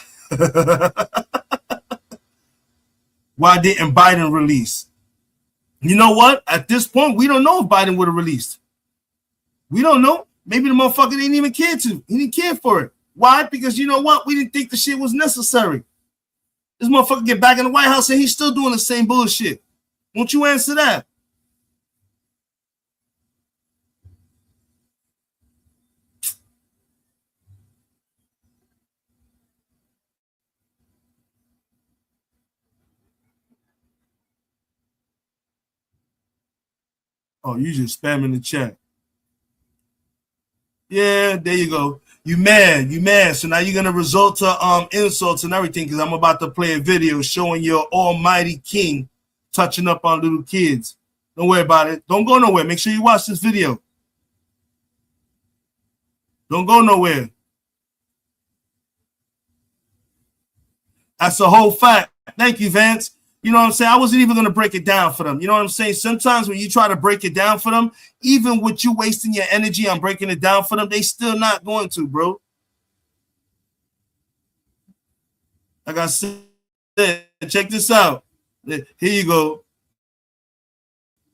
Why didn't Biden release? You know what? At this point, we don't know if Biden would have released. We don't know. Maybe the motherfucker didn't even care to. He didn't care for it. Why? Because you know what? We didn't think the shit was necessary. This motherfucker get back in the White House and he's still doing the same bullshit. Won't you answer that? Oh, you just spamming the chat. Yeah, there you go. You mad. So now you're gonna resort to insults and everything, because I'm about to play a video showing your almighty king touching up on little kids. Don't worry about it. Don't go nowhere. Make sure you watch this video. Don't go nowhere. That's a whole fact. Thank you, Vance. You know what I'm saying? I wasn't even going to break it down for them. You know what I'm saying? Sometimes when you try to break it down for them, even with you wasting your energy on breaking it down for them, they still not going to, bro. Like I said, check this out. Here you go.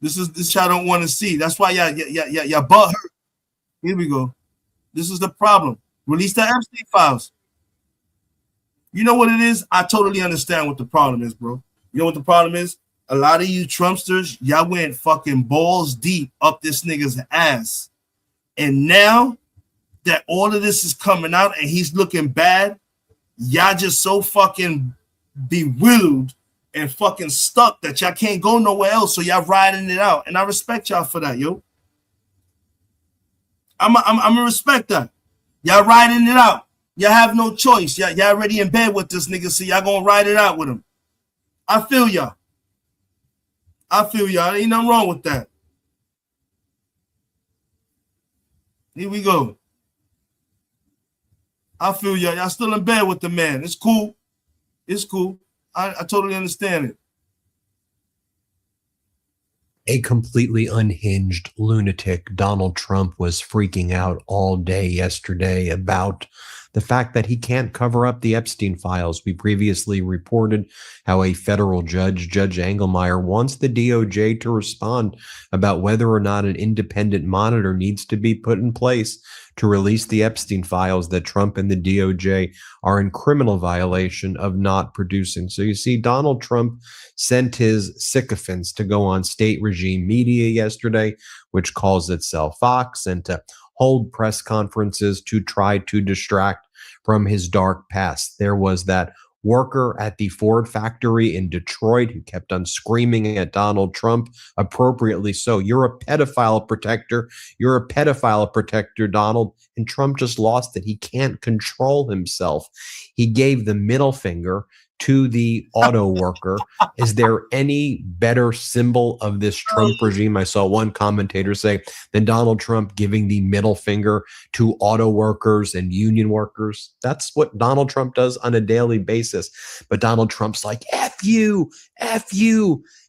This y'all don't want to see. That's why y'all butt hurt. Here we go. This is the problem. Release the Epstein files. You know what it is? I totally understand what the problem is, bro. You know what the problem is? A lot of you Trumpsters, y'all went fucking balls deep up this nigga's ass. And now that all of this is coming out and he's looking bad, y'all just so fucking bewildered and fucking stuck that y'all can't go nowhere else. So y'all riding it out. And I respect y'all for that, yo. I'm gonna respect that. Y'all riding it out. Y'all have no choice. Y'all already in bed with this nigga, so y'all gonna ride it out with him. I feel y'all. Ain't nothing wrong with that. Here we go. I feel y'all. Y'all still in bed with the man. It's cool. I totally understand it. a completely unhinged lunatic. Donald Trump was freaking out all day yesterday about the fact that he can't cover up the Epstein files. We previously reported how a federal judge, Judge Engelmeyer, wants the DOJ to respond about whether or not an independent monitor needs to be put in place to release the Epstein files that Trump and the DOJ are in criminal violation of not producing. So you see, Donald Trump sent his sycophants to go on state regime media yesterday, which calls itself Fox, and to hold press conferences to try to distract from his dark past. There was that worker at the Ford factory in Detroit who kept on screaming at Donald Trump, appropriately so. You're a pedophile protector. You're a pedophile protector, Donald. And Trump just lost it. He can't control himself. He gave the middle finger to the auto worker. Is there any better symbol of this Trump regime? I saw one commentator say than Donald Trump giving the middle finger to auto workers and union workers. That's what Donald Trump does on a daily basis. But Donald Trump's like, F you,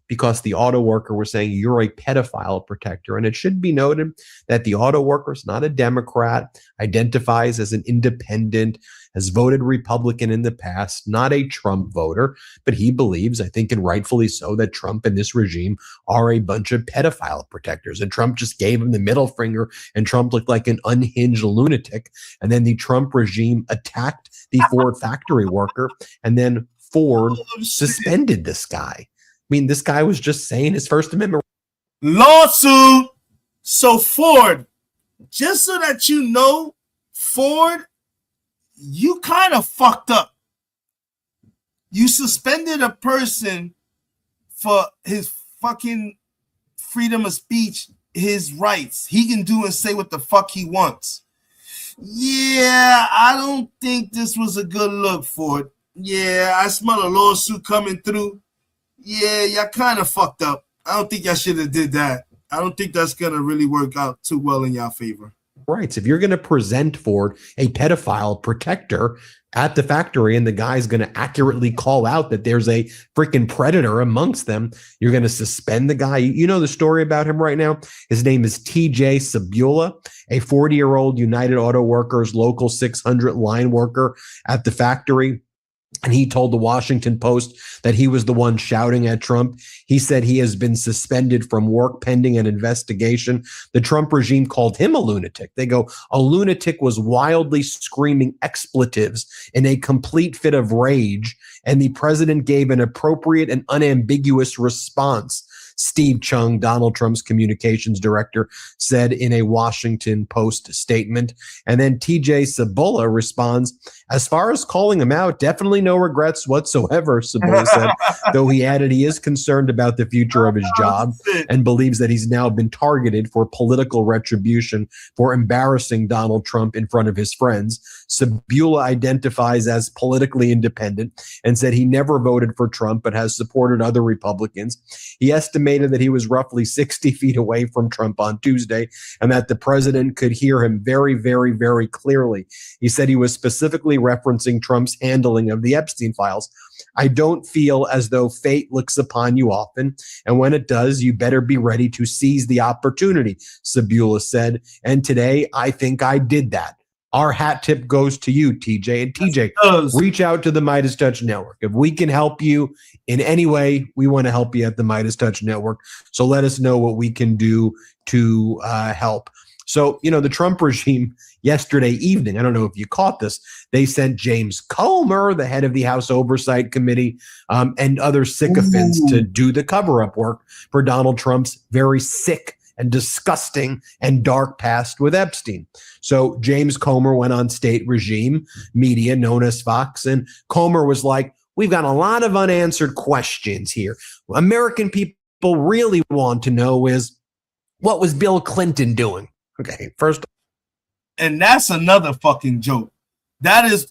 because the auto worker was saying you're a pedophile protector. And it should be noted that the auto worker is not a Democrat, identifies as an independent, has voted Republican in the past, not a Trump voter, but he believes, I think, and rightfully so, that Trump and this regime are a bunch of pedophile protectors. And Trump just gave him the middle finger, and Trump looked like an unhinged lunatic. And then the Trump regime attacked the Ford factory worker, and then Ford suspended this guy. I mean, this guy was just saying his First Amendment lawsuit. So Ford, just so that you know, Ford, you kind of fucked up. You suspended a person for his fucking freedom of speech, his rights. He can do and say what the fuck he wants. Yeah, I don't think this was a good look, Ford. Yeah, I smell a lawsuit coming through. Yeah, y'all kind of fucked up. I don't think y'all should have did that. I don't think that's going to really work out too well in y'all favor. rights. If you're going to present Ford a pedophile protector at the factory and the guy's going to accurately call out that there's a freaking predator amongst them, you're going to suspend the guy. You know the story about him right now? His name is TJ Sabula, a 40-year-old United Auto Workers Local 600 line worker at the factory. And he told the Washington Post that he was the one shouting at Trump. He said he has been suspended from work pending an investigation. The Trump regime called him a lunatic. They go, a lunatic was wildly screaming expletives in a complete fit of rage, and the president gave an appropriate and unambiguous response. Steve Chung, Donald Trump's communications director, said in a Washington Post statement. And then TJ Sabula responds, as far as calling him out, definitely no regrets whatsoever, Sabula said, though he added he is concerned about the future of his job and believes that he's now been targeted for political retribution for embarrassing Donald Trump in front of his friends. Sabula identifies as politically independent and said he never voted for Trump but has supported other Republicans. He estimated that he was roughly 60 feet away from Trump on Tuesday and that the president could hear him very, very, very clearly. He said he was specifically referencing Trump's handling of the Epstein files. I don't feel as though fate looks upon you often, and when it does, you better be ready to seize the opportunity, Sabula said. And today, I think I did that. Our hat tip goes to you, TJ. And TJ, reach out to the Midas Touch Network. If we can help you in any way, we want to help you at the Midas Touch Network. So let us know what we can do to help. So, you know, the Trump regime yesterday evening, I don't know if you caught this, they sent James Comer, the head of the House Oversight Committee, and other sycophants to do the cover-up work for Donald Trump's very sick and disgusting and dark past with Epstein. So James Comer went on state regime media known as Fox, and Comer was like, we've got a lot of unanswered questions here. What American people really want to know is, what was Bill Clinton doing? Okay, first. And that's another fucking joke. That is,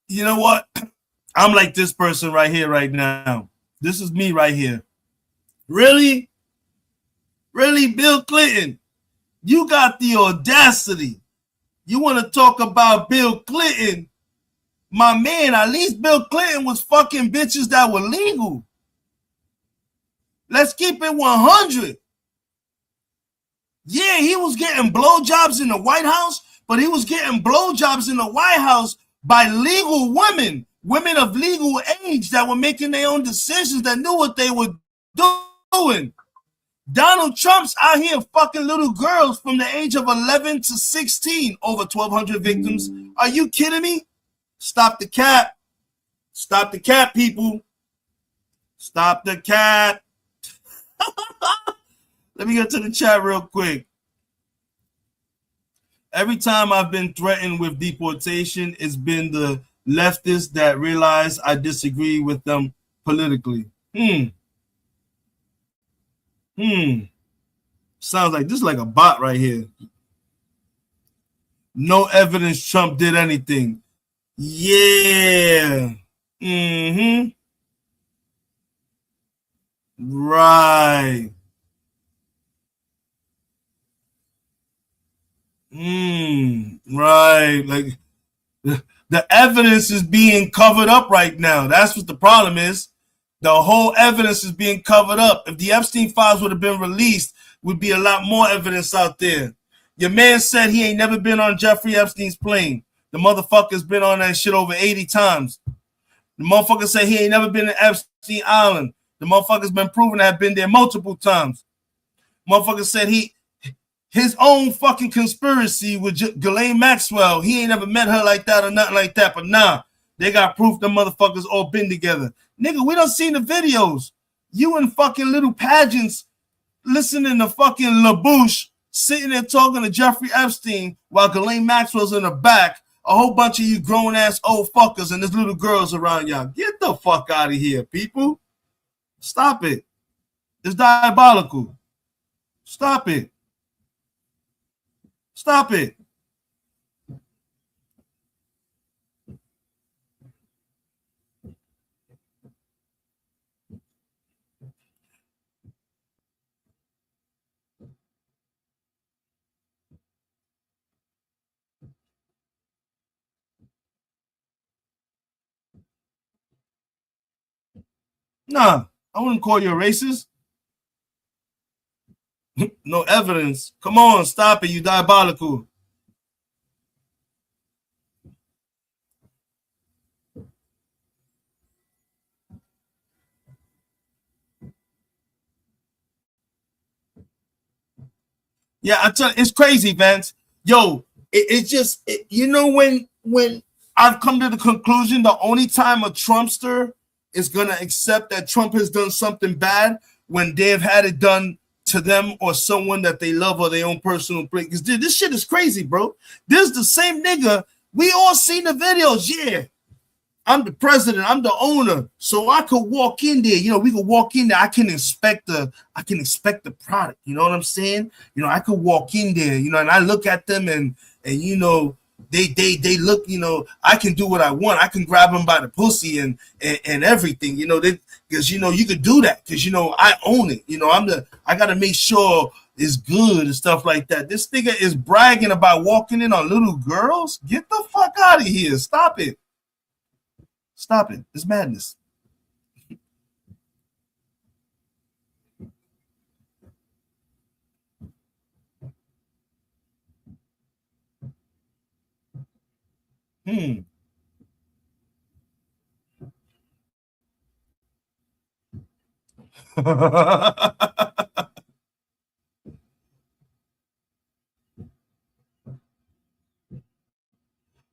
you know what? I'm like this person right here, right now. This is me right here. Really? Really, Bill Clinton? You got the audacity. You want to talk about Bill Clinton? My man, at least Bill Clinton was fucking bitches that were legal. Let's keep it 100. Yeah, he was getting blowjobs in the White House, but he was getting blowjobs in the White House by legal women, women of legal age that were making their own decisions, that knew what they were doing. Donald Trump's out here fucking little girls from the age of 11 to 16, over 1,200 victims. Are you kidding me? Stop the cap. Stop the cap, people. Stop the cap. Let me get to the chat real quick. Every time I've been threatened with deportation, it's been the leftists that realize I disagree with them politically. Sounds like this is like a bot right here. No evidence Trump did anything. Yeah. Right. Right. Like the evidence is being covered up right now. That's what the problem is. The whole evidence is being covered up. If the Epstein files would have been released, would be a lot more evidence out there. Your man said he ain't never been on Jeffrey Epstein's plane. The motherfucker's been on that shit over 80 times. The motherfucker said he ain't never been to Epstein Island. The motherfucker's been proven to have been there multiple times. Motherfucker said his own fucking conspiracy with Ghislaine Maxwell, he ain't never met her like that or nothing like that. But nah, they got proof the motherfuckers all been together. Nigga, we done seen the videos. You in fucking little pageants listening to fucking LaBouche sitting there talking to Jeffrey Epstein while Ghislaine Maxwell's in the back. A whole bunch of you grown-ass old fuckers and there's little girls around y'all. Get the fuck out of here, people. Stop it. It's diabolical. Stop it. Stop it. Nah, I wouldn't call you a racist. No evidence. Come on, stop it, you diabolical. Yeah, I tell you, it's crazy, Vance. Yo, it's just, you know, when I've come to the conclusion the only time a Trumpster is going to accept that Trump has done something bad when they've had it done to them or someone that they love or their own personal play. Because this shit is crazy, bro. This is the same nigga. We all seen the videos. Yeah, I'm the president, I'm the owner, so I could walk in there. You know, we could walk in there. I can inspect the product. You know what I'm saying? You know, I could walk in there. You know, and I look at them and you know, they look. You know, I can do what I want. I can grab them by the pussy and everything. You know, because you know you could do that because you know I own it. You know, I got to make sure it's good and stuff like that. This nigga is bragging about walking in on little girls. Get the fuck out of here! Stop it. Stop it. It's madness.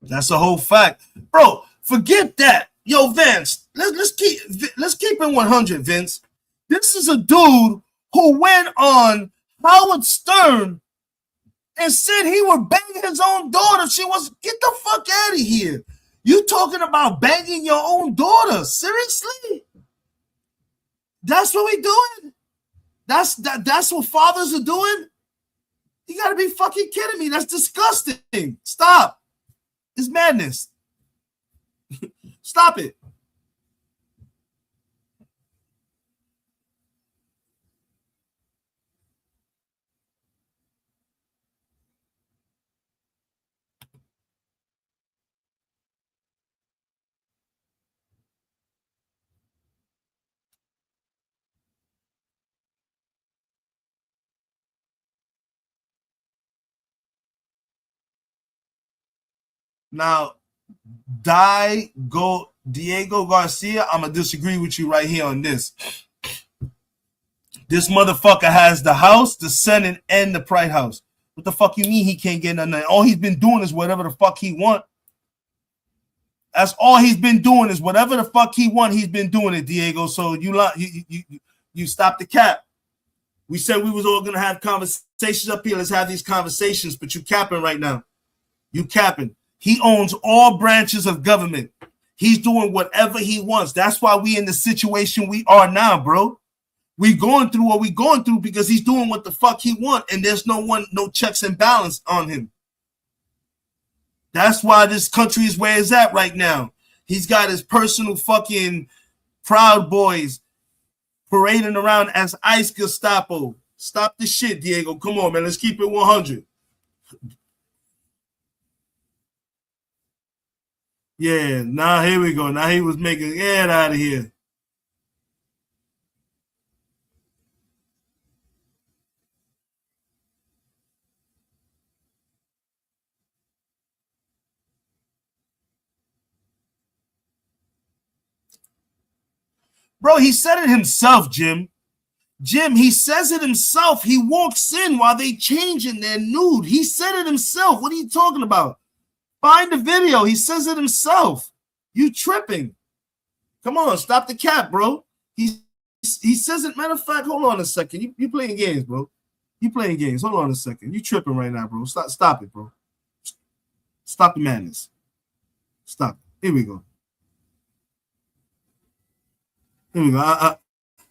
That's a whole fact. Bro, forget that. Yo, Vince, let's keep it 100, Vince. This is a dude who went on Howard Stern and said he would bang his own daughter. She was, get the fuck out of here. You talking about banging your own daughter? Seriously? That's what we doing? That's what fathers are doing? You gotta be fucking kidding me. That's disgusting. Stop. It's madness. Stop it. Now, Diego Garcia, I'm going to disagree with you right here on this. This motherfucker has the House, the Senate, and the Pride House. What the fuck you mean he can't get nothing? All he's been doing is whatever the fuck he want. That's all he's been doing is whatever the fuck he want. He's been doing it, Diego. So you stop the cap. We said we was all gonna have conversations up here. Let's have these conversations, but you capping right now. You capping. He owns all branches of government. He's doing whatever he wants. That's why we in the situation we are now, bro. We going through what we going through because he's doing what the fuck he want, and there's no checks and balance on him. That's why this country is where it's at right now. He's got his personal fucking Proud Boys parading around as ICE Gestapo. Stop the shit, Diego. Come on, man. Let's keep it 100. Yeah, now here we go. Now he was making, get out of here. Bro, he said it himself, Jim. Jim, he says it himself. He walks in while they changing their nude. He said it himself. What are you talking about? Find the video. He says it himself. You tripping. Come on, stop the cap, bro. He says it. Matter of fact, hold on a second. You playing games, bro. You playing games. Hold on a second. You tripping right now, bro. Stop it, bro. Stop the madness. Stop. Here we go. Here we go.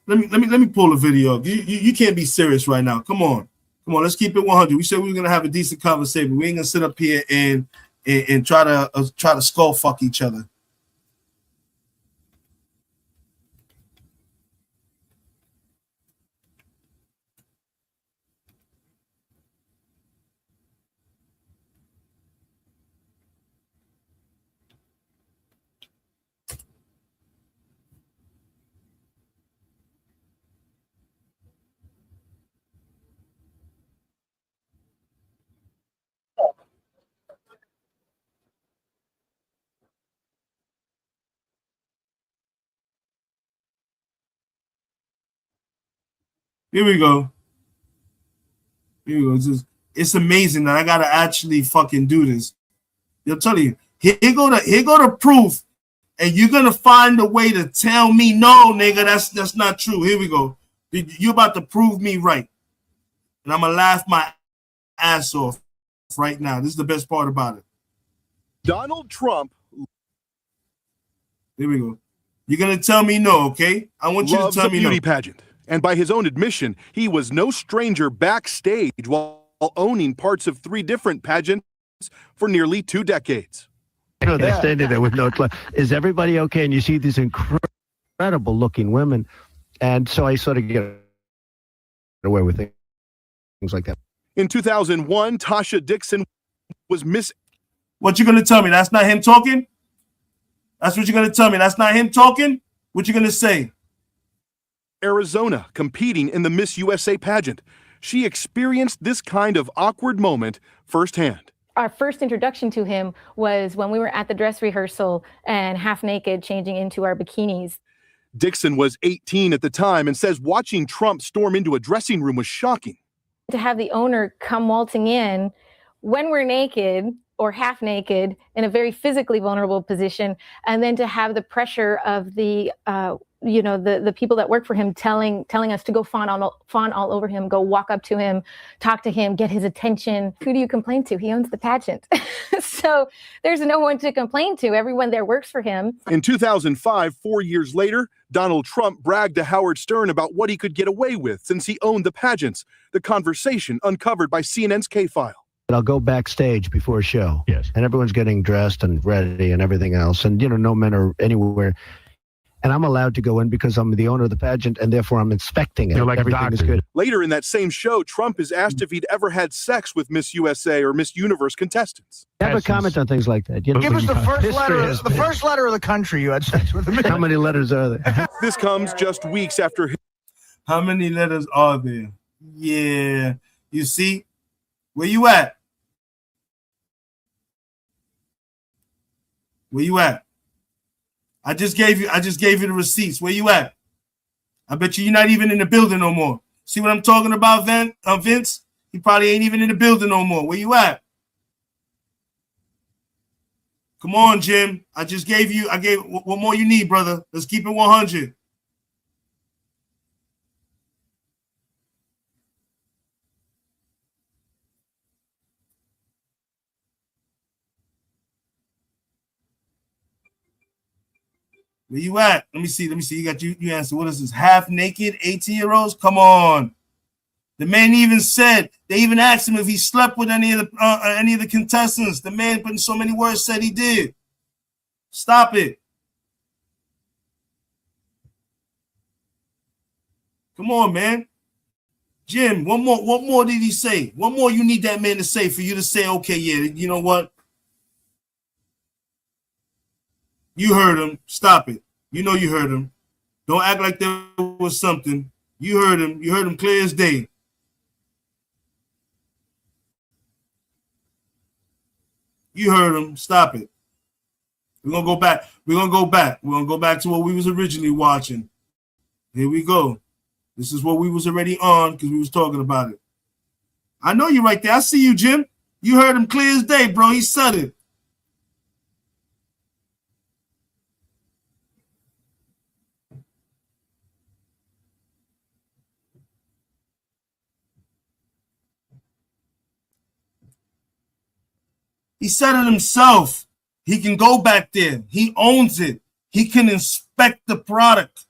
Let me pull a video up. You can't be serious right now. Come on. Let's keep it 100. We said we were gonna have a decent conversation. We ain't gonna sit up here and try to skull fuck each other. Here we go. It's amazing that I gotta actually fucking do this. I'll tell you. Here go the proof, and you're gonna find a way to tell me no, nigga. That's not true. Here we go. You're about to prove me right, and I'm gonna laugh my ass off right now. This is the best part about it. Donald Trump. Here we go. You're gonna tell me no, okay? I want you to tell me no. Beauty pageant. And by his own admission, he was no stranger backstage while owning parts of 3 different pageants for nearly 2 decades. They're standing there with no clue. Is everybody okay? And you see these incredible looking women. And so I sort of get away with things like that. In 2001, Tasha Dixon was Miss. What you going to tell me? That's not him talking? That's what you're going to tell me? That's not him talking? What you going to say? Arizona, competing in the Miss USA pageant. She experienced this kind of awkward moment firsthand. Our first introduction to him was when we were at the dress rehearsal and half naked changing into our bikinis. Dixon was 18 at the time and says watching Trump storm into a dressing room was shocking. To have the owner come waltzing in when we're naked or half naked in a very physically vulnerable position, and then to have the pressure of the people that work for him telling us to go fawn all over him, go walk up to him, talk to him, get his attention. Who do you complain to? He owns the pageant. So there's no one to complain to. Everyone there works for him. In 2005, 4 years later, Donald Trump bragged to Howard Stern about what he could get away with since he owned the pageants. The conversation uncovered by CNN's K-File. I'll go backstage before a show. Yes. And everyone's getting dressed and ready and everything else. And, no men are anywhere. And I'm allowed to go in because I'm the owner of the pageant, and therefore I'm inspecting it. You're like everything is good. Later in that same show, Trump is asked if he'd ever had sex with Miss USA or Miss Universe contestants. Never comment on things like that. Give us the first letter of the country you had sex with. How many letters are there? This comes just weeks after his. How many letters are there? Yeah. You see? Where you at? Where you at? I just gave you the receipts. Where you at? I bet you're not even in the building no more. See what I'm talking about, Vince? He probably ain't even in the building no more. Where you at? Come on, Jim. I gave what more you need, brother. Let's keep it 100. Where you at? Let me see. You got you answer. What is this? Half naked 18-year-olds? Come on. The man even said, they even asked him if he slept with any of the contestants. The man, put in so many words, said he did. Stop it. Come on, man. Jim, what more did he say? What more you need that man to say for you to say, okay, yeah, you know what? You heard him. Stop it. You know you heard him. Don't act like there was something. You heard him. You heard him clear as day. You heard him. Stop it. We're going to go back. We're going to go back to what we was originally watching. Here we go. This is what we was already on because we was talking about it. I know you right there. I see you, Jim. You heard him clear as day, bro. He said it. He said it himself. He can go back there. He owns it. He can inspect the product.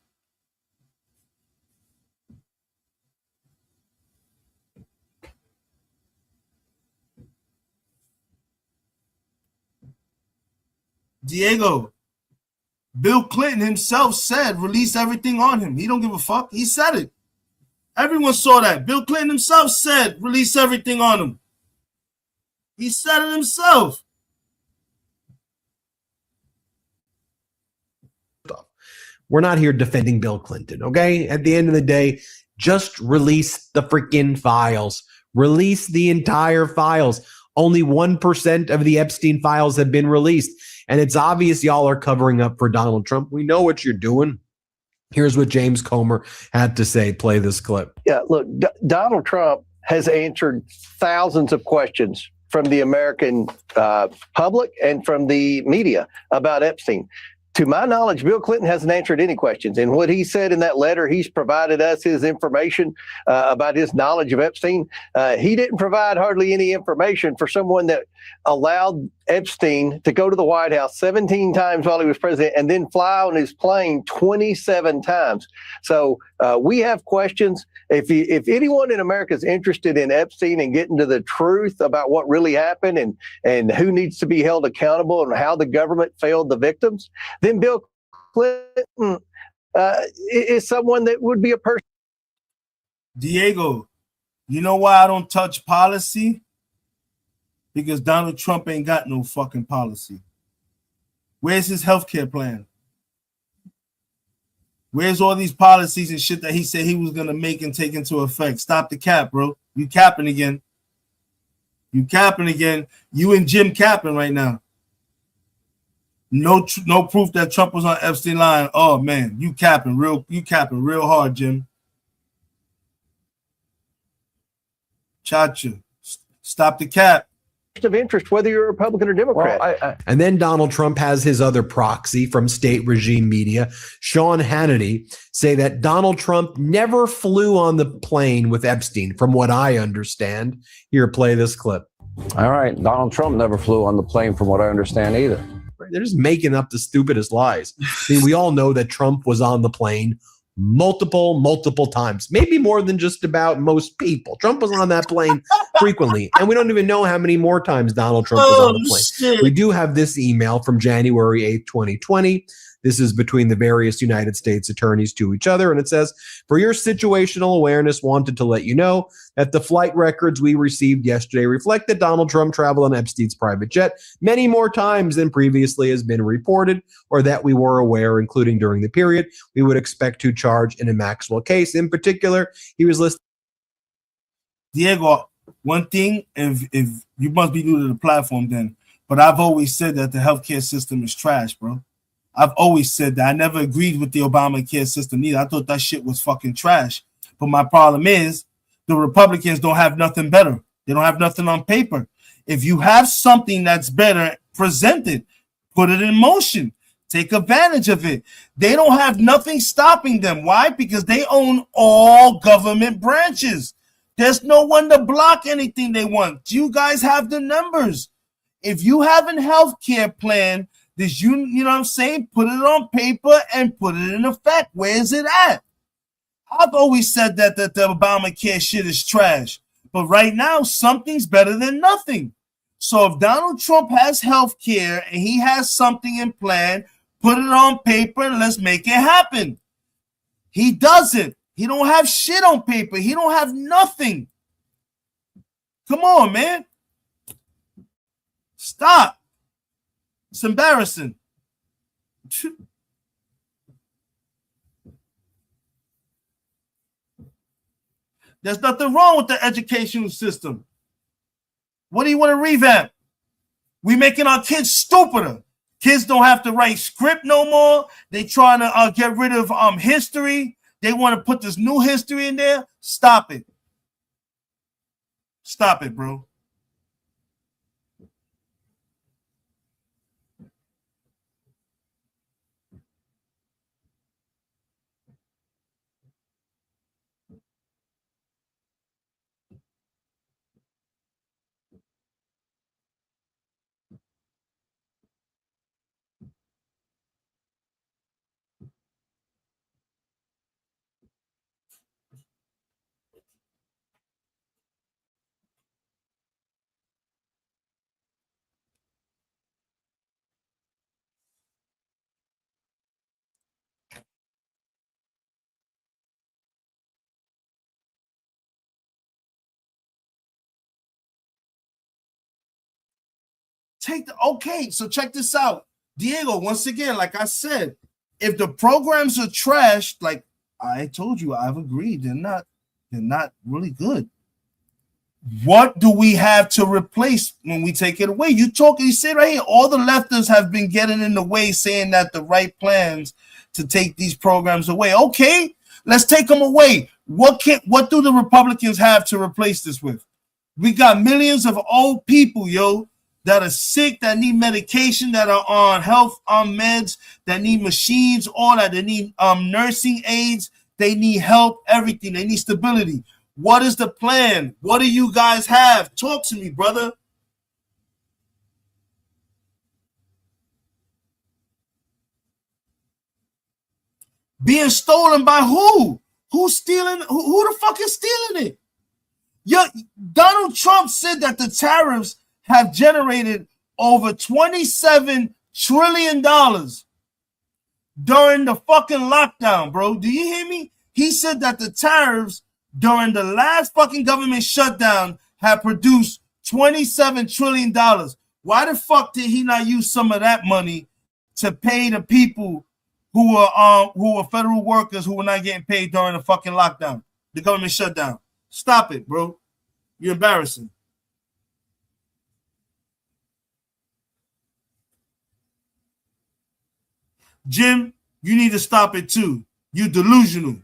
Diego, Bill Clinton himself said, release everything on him. He don't give a fuck. He said it. Everyone saw that. Bill Clinton himself said, release everything on him. He said it himself. We're not here defending Bill Clinton, okay? At the end of the day, just release the freaking files. Release the entire files. Only 1% of the Epstein files have been released. And it's obvious y'all are covering up for Donald Trump. We know what you're doing. Here's what James Comer had to say. Play this clip. Yeah, look, Donald Trump has answered thousands of questions from the American public and from the media about Epstein. To my knowledge, Bill Clinton hasn't answered any questions. And what he said in that letter, he's provided us his information about his knowledge of Epstein. He didn't provide hardly any information for someone that allowed Epstein to go to the White House 17 times while he was president and then fly on his plane 27 times. So we have questions. If anyone in America is interested in Epstein and getting to the truth about what really happened and who needs to be held accountable and how the government failed the victims, then Bill Clinton is someone that would be a person. Diego, you know why I don't touch policy? Because Donald Trump ain't got no fucking policy. Where's his healthcare plan? Where's all these policies and shit that he said he was going to make and take into effect? Stop the cap, bro. You capping again. You capping again. You and Jim capping right now. No proof that Trump was on Epstein line. Oh, man. You capping real hard, Jim. Chacha. Stop the cap. Of interest, whether you're a Republican or Democrat. Well, and then Donald Trump has his other proxy from state regime media, Sean Hannity, say that Donald Trump never flew on the plane with Epstein, from what I understand. Here, play this clip. All right. Donald Trump never flew on the plane, from what I understand either. They're just making up the stupidest lies. I mean, we all know that Trump was on the plane multiple times, maybe more than just about most people. Trump was on that plane frequently, and we don't even know how many more times Donald Trump was on the plane. Shit. We do have this email from January 8th, 2020. This is between the various United States attorneys to each other, and it says, for your situational awareness, wanted to let you know that the flight records we received yesterday reflect that Donald Trump traveled on Epstein's private jet many more times than previously has been reported, or that we were aware, including during the period we would expect to charge in a Maxwell case. In particular, he was listed. Diego, one thing, if you must be new to the platform then, But I've always said that the healthcare system is trash, bro. I've always said that. I never agreed with the Obamacare system either. I thought that shit was fucking trash. But my problem is the Republicans don't have nothing better. They don't have nothing on paper. If you have something that's better, present it. Put it in motion. Take advantage of it. They don't have nothing stopping them. Why? Because they own all government branches. There's no one to block anything they want. You guys have the numbers. If you have a healthcare plan, you know what I'm saying? Put it on paper and put it in effect. Where is it at? I've always said that the Obamacare shit is trash. But right now, something's better than nothing. So if Donald Trump has health care and he has something in plan, put it on paper and let's make it happen. He doesn't. He don't have shit on paper. He don't have nothing. Come on, man. Stop. It's embarrassing. There's nothing wrong with the educational system. What do you want to revamp? We making our kids stupider. Kids don't have to write script no more. They trying to get rid of history. They want to put this new history in there. Stop it. Stop it, bro. Okay, so check this out. Diego, once again, like I said, if the programs are trashed, like I told you, I've agreed, they're not really good. What do we have to replace when we take it away? You say right here, all the leftists have been getting in the way saying that the right plans to take these programs away. Okay, let's take them away. What do the Republicans have to replace this with? We got millions of old people, that are sick, that need medication, that are on health meds, that need machines, all that. They need nursing aides. They need help, everything. They need stability. What is the plan? What do you guys have? Talk to me, brother. Being stolen by who? Who's stealing? Who the fuck is stealing it? Donald Trump said that the tariffs have generated over $27 trillion during the fucking lockdown, bro. Do you hear me? He said that the tariffs during the last fucking government shutdown have produced $27 trillion. Why the fuck did he not use some of that money to pay the people who were federal workers who were not getting paid during the fucking lockdown, the government shutdown? Stop it, bro. You're embarrassing. Jim, you need to stop it too. You delusional.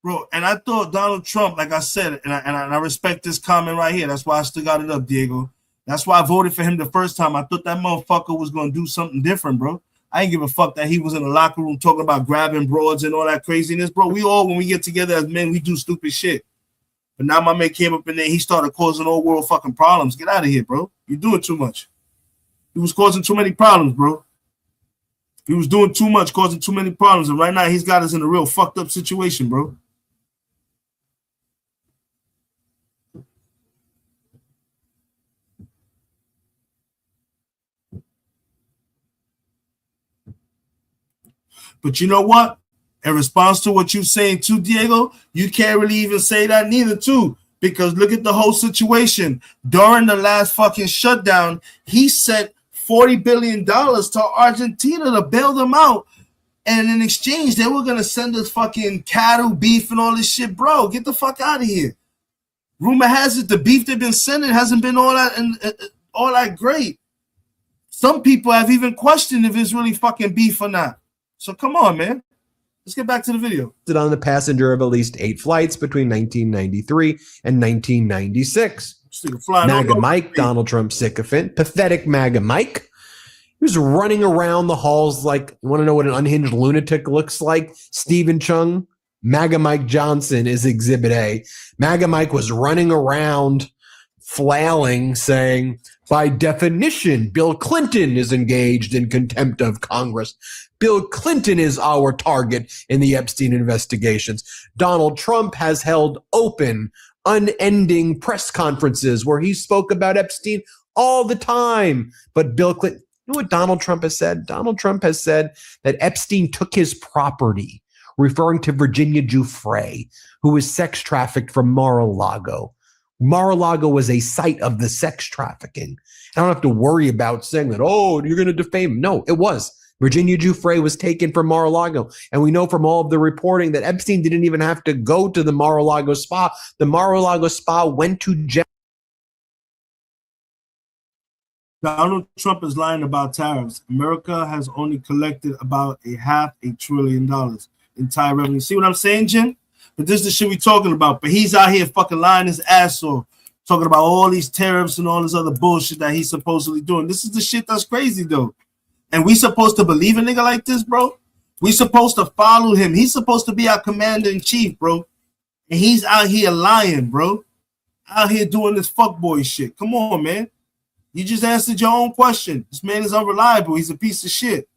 Bro, and I thought Donald Trump, like I said, and I respect this comment right here. That's why I still got it up, Diego. That's why I voted for him the first time. I thought that motherfucker was going to do something different, bro. I ain't give a fuck that he was in the locker room talking about grabbing broads and all that craziness, bro. We all, when we get together as men, we do stupid shit. But now my man came up in there, he started causing all world fucking problems. Get out of here, bro. You're doing too much. He was causing too many problems, bro. He was doing too much, causing too many problems. And right now he's got us in a real fucked up situation, bro. But you know what? In response to what you're saying too, Diego, you can't really even say that neither too. Because look at the whole situation. During the last fucking shutdown, he sent $40 billion to Argentina to bail them out. And in exchange, they were going to send us fucking cattle, beef, and all this shit. Bro, get the fuck out of here. Rumor has it the beef they've been sending hasn't been all that great. Some people have even questioned if it's really fucking beef or not. So come on, man. Let's get back to the video. On the passenger of at least 8 flights between 1993 and 1996. MAGA Mike, Donald Trump sycophant, pathetic MAGA Mike. He was running around the halls like, you want to know what an unhinged lunatic looks like? Stephen Chung, MAGA Mike Johnson is Exhibit A. MAGA Mike was running around flailing, saying, by definition, Bill Clinton is engaged in contempt of Congress. Bill Clinton is our target in the Epstein investigations. Donald Trump has held open, unending press conferences where he spoke about Epstein all the time. But Bill Clinton, you know what Donald Trump has said? Donald Trump has said that Epstein took his property, referring to Virginia Giuffre, who was sex trafficked from Mar-a-Lago. Mar-a-Lago was a site of the sex trafficking. I don't have to worry about saying that, oh, you're going to defame him. No, it was. Virginia Giuffre was taken from Mar-a-Lago. And we know from all of the reporting that Epstein didn't even have to go to the Mar-a-Lago spa. The Mar-a-Lago spa went to jail. Donald Trump is lying about tariffs. America has only collected about $500 billion in tariff revenue. See what I'm saying, Jim? But this is the shit we talking about. But he's out here fucking lying his ass off, talking about all these tariffs and all this other bullshit that he's supposedly doing. This is the shit that's crazy, though. And we supposed to believe a nigga like this, bro? We supposed to follow him. He's supposed to be our commander-in-chief, bro. And he's out here lying, bro. Out here doing this fuckboy shit. Come on, man. You just answered your own question. This man is unreliable. He's a piece of shit.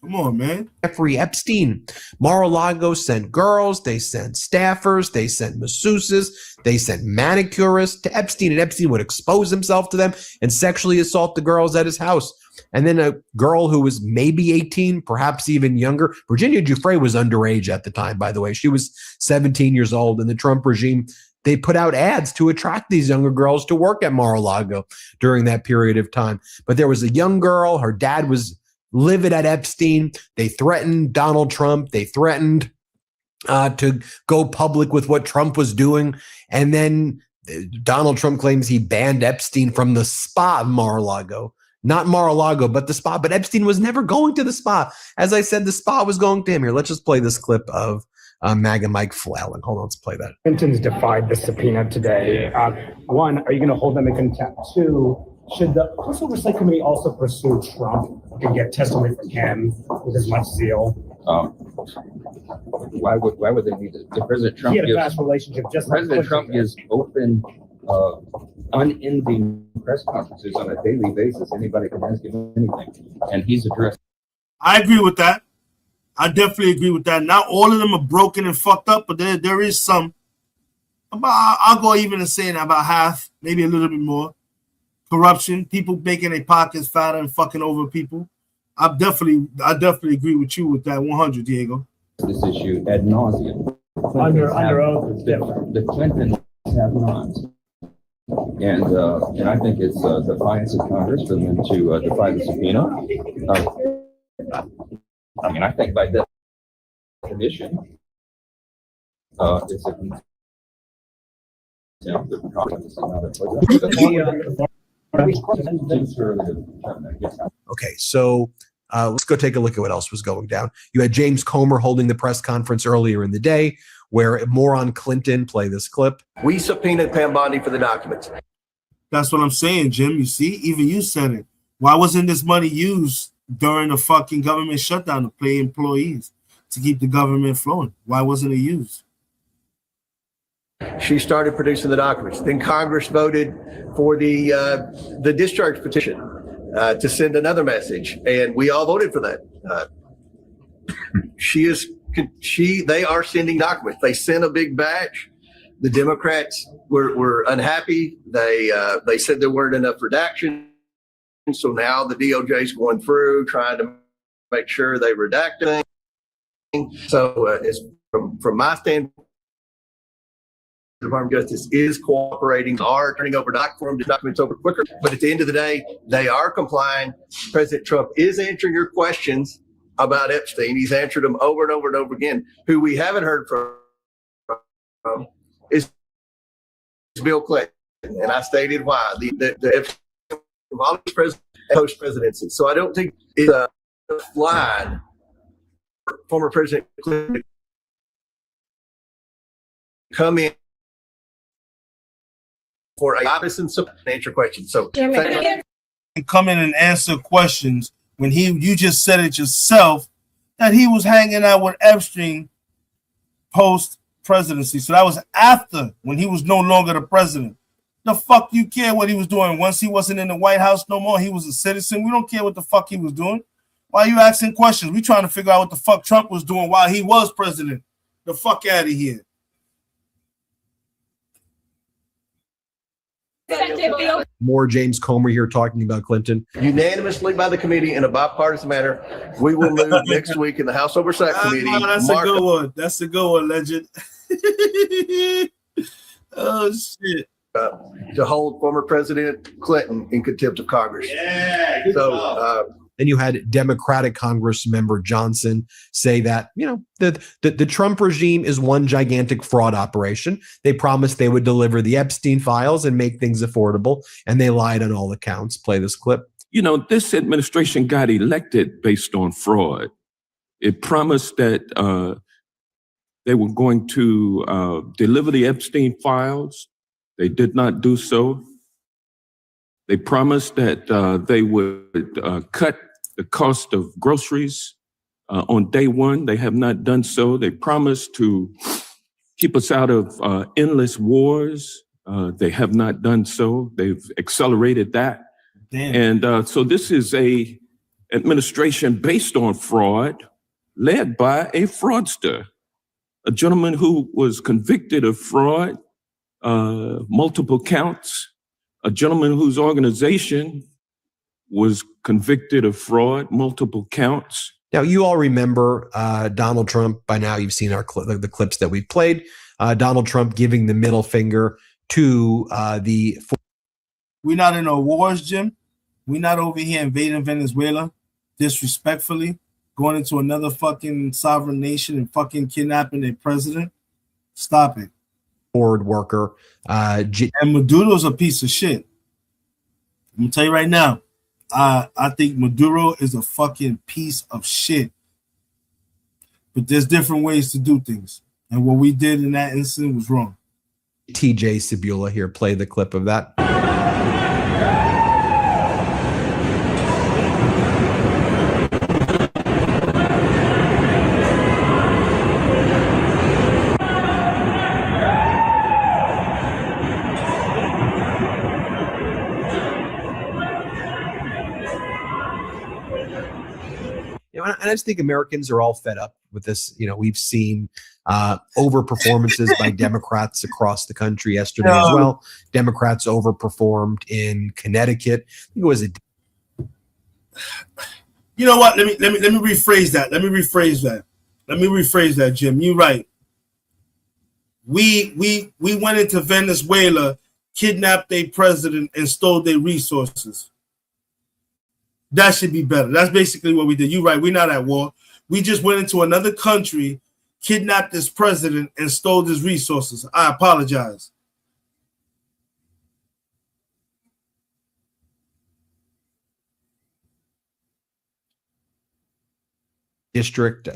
Come on, man. Jeffrey Epstein. Mar-a-Lago sent girls, they sent staffers, they sent masseuses, they sent manicurists to Epstein, and Epstein would expose himself to them and sexually assault the girls at his house. And then a girl who was maybe 18, perhaps even younger. Virginia Giuffre was underage at the time, by the way. She was 17 years old. In the Trump regime, they put out ads to attract these younger girls to work at Mar-a-Lago during that period of time. But there was a young girl. Her dad was livid at Epstein. They threatened Donald Trump. They threatened to go public with what Trump was doing. And then Donald Trump claims he banned Epstein from the spa of Mar-a-Lago. Not Mar-a-Lago, but the spa. But Epstein was never going to the spa. As I said, the spa was going to him. Here, let's just play this clip of MAGA Mike flailing. Hold on, let's play that. Clinton's defied the subpoena today. One, are you going to hold them in contempt? Two, should the House Oversight Committee also pursue Trump and get testimony from him with as much zeal? Why would they need it? If President Trump he had a past relationship. Just President Trump gives open, unending press conferences on a daily basis. Anybody can ask him anything, and he's addressed. I agree with that. I definitely agree with that. Not all of them are broken and fucked up, but there is some. I'll go even and saying about half, maybe a little bit more. Corruption, people making their pockets fatter and fucking over people. I definitely agree with you with that 100, Diego. This issue ad nauseum. Under oath is different. The Clintons have not. And I think it's defiance of Congress for them to defy the subpoena. I mean, I think by definition, it's a Okay, so let's go take a look at what else was going down. You had James Comer holding the press conference earlier in the day where more on Clinton. Play this clip. We subpoenaed Pam Bondi for the documents. That's what I'm saying, Jim. You see, even you said it. Why wasn't this money used during the fucking government shutdown to pay employees to keep the government flowing? Why wasn't it used? She started producing the documents. Then Congress voted for the discharge petition to send another message, and we all voted for that. They are sending documents. They sent a big batch. The Democrats were unhappy. They said there weren't enough redaction. So now the DOJ is going through trying to make sure they redact things. So it's from my standpoint, Department of Justice is cooperating, are turning over documents over quicker. But at the end of the day, they are complying. President Trump is answering your questions about Epstein. He's answered them over and over and over again. Who we haven't heard from is Bill Clinton. And I stated why. The post-presidency. So I don't think it's a slide for former President Clinton to come in for a obvious and answer questions. So come in and answer questions when you just said it yourself that he was hanging out with Epstein post presidency. So that was after, when he was no longer the president. The fuck you care what he was doing once he wasn't in the White House no more? He was a citizen. We don't care what the fuck he was doing. Why are you asking questions? We trying to figure out what the fuck Trump was doing while he was president. The fuck out of here. More James Comer here talking about Clinton. Unanimously by the committee in a bipartisan manner, we will move next week in the House Oversight Committee. That's a good one. That's a good one, legend. Oh, shit. To hold former President Clinton in contempt of Congress. Yeah. Then you had Democratic Congress member Johnson say that, the Trump regime is one gigantic fraud operation. They promised they would deliver the Epstein files and make things affordable, and they lied on all accounts. Play this clip. This administration got elected based on fraud. It promised that they were going to deliver the Epstein files. They did not do so. They promised that they would cut the cost of groceries on day one. They have not done so. They promised to keep us out of endless wars. They have not done so. They've accelerated that. Damn. And so this is a administration based on fraud, led by a fraudster, a gentleman who was convicted of fraud, multiple counts, a gentleman whose organization was convicted of fraud, multiple counts. Now, you all remember Donald Trump. By now, you've seen the clips that we've played. Donald Trump giving the middle finger to the... We're not in no wars, Jim. We're not over here invading Venezuela disrespectfully, going into another fucking sovereign nation and fucking kidnapping their president. Stop it. Board worker. And Maduro's a piece of shit. I'm going to tell you right now. I think Maduro is a fucking piece of shit. But there's different ways to do things. And what we did in that incident was wrong. TJ Sibula here. Play the clip of that. And I just think Americans are all fed up with this. We've seen over performances by Democrats across the country yesterday as well. Democrats overperformed in Connecticut. I think it was You know what? Let me rephrase that. Let me rephrase that, Jim. You're right. We went into Venezuela, kidnapped their president, and stole their resources. That should be better. That's basically what we did. You're right. We're not at war. We just went into another country, kidnapped this president, and stole his resources. I apologize. District,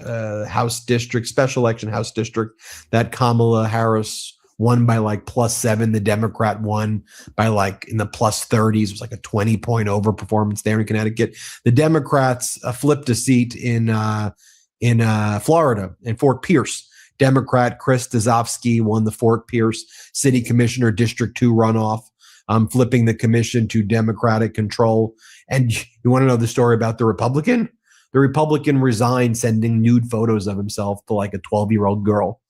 House district, special election House district that Kamala Harris won by like +7. The Democrat won by like in the +30s. It was like a 20-point overperformance there in Connecticut. The Democrats flipped a seat in Florida, in Fort Pierce. Democrat Chris Dazofsky won the Fort Pierce City Commissioner District 2 runoff, flipping the commission to Democratic control. And you want to know the story about the Republican? The Republican resigned, sending nude photos of himself to like a 12-year-old girl.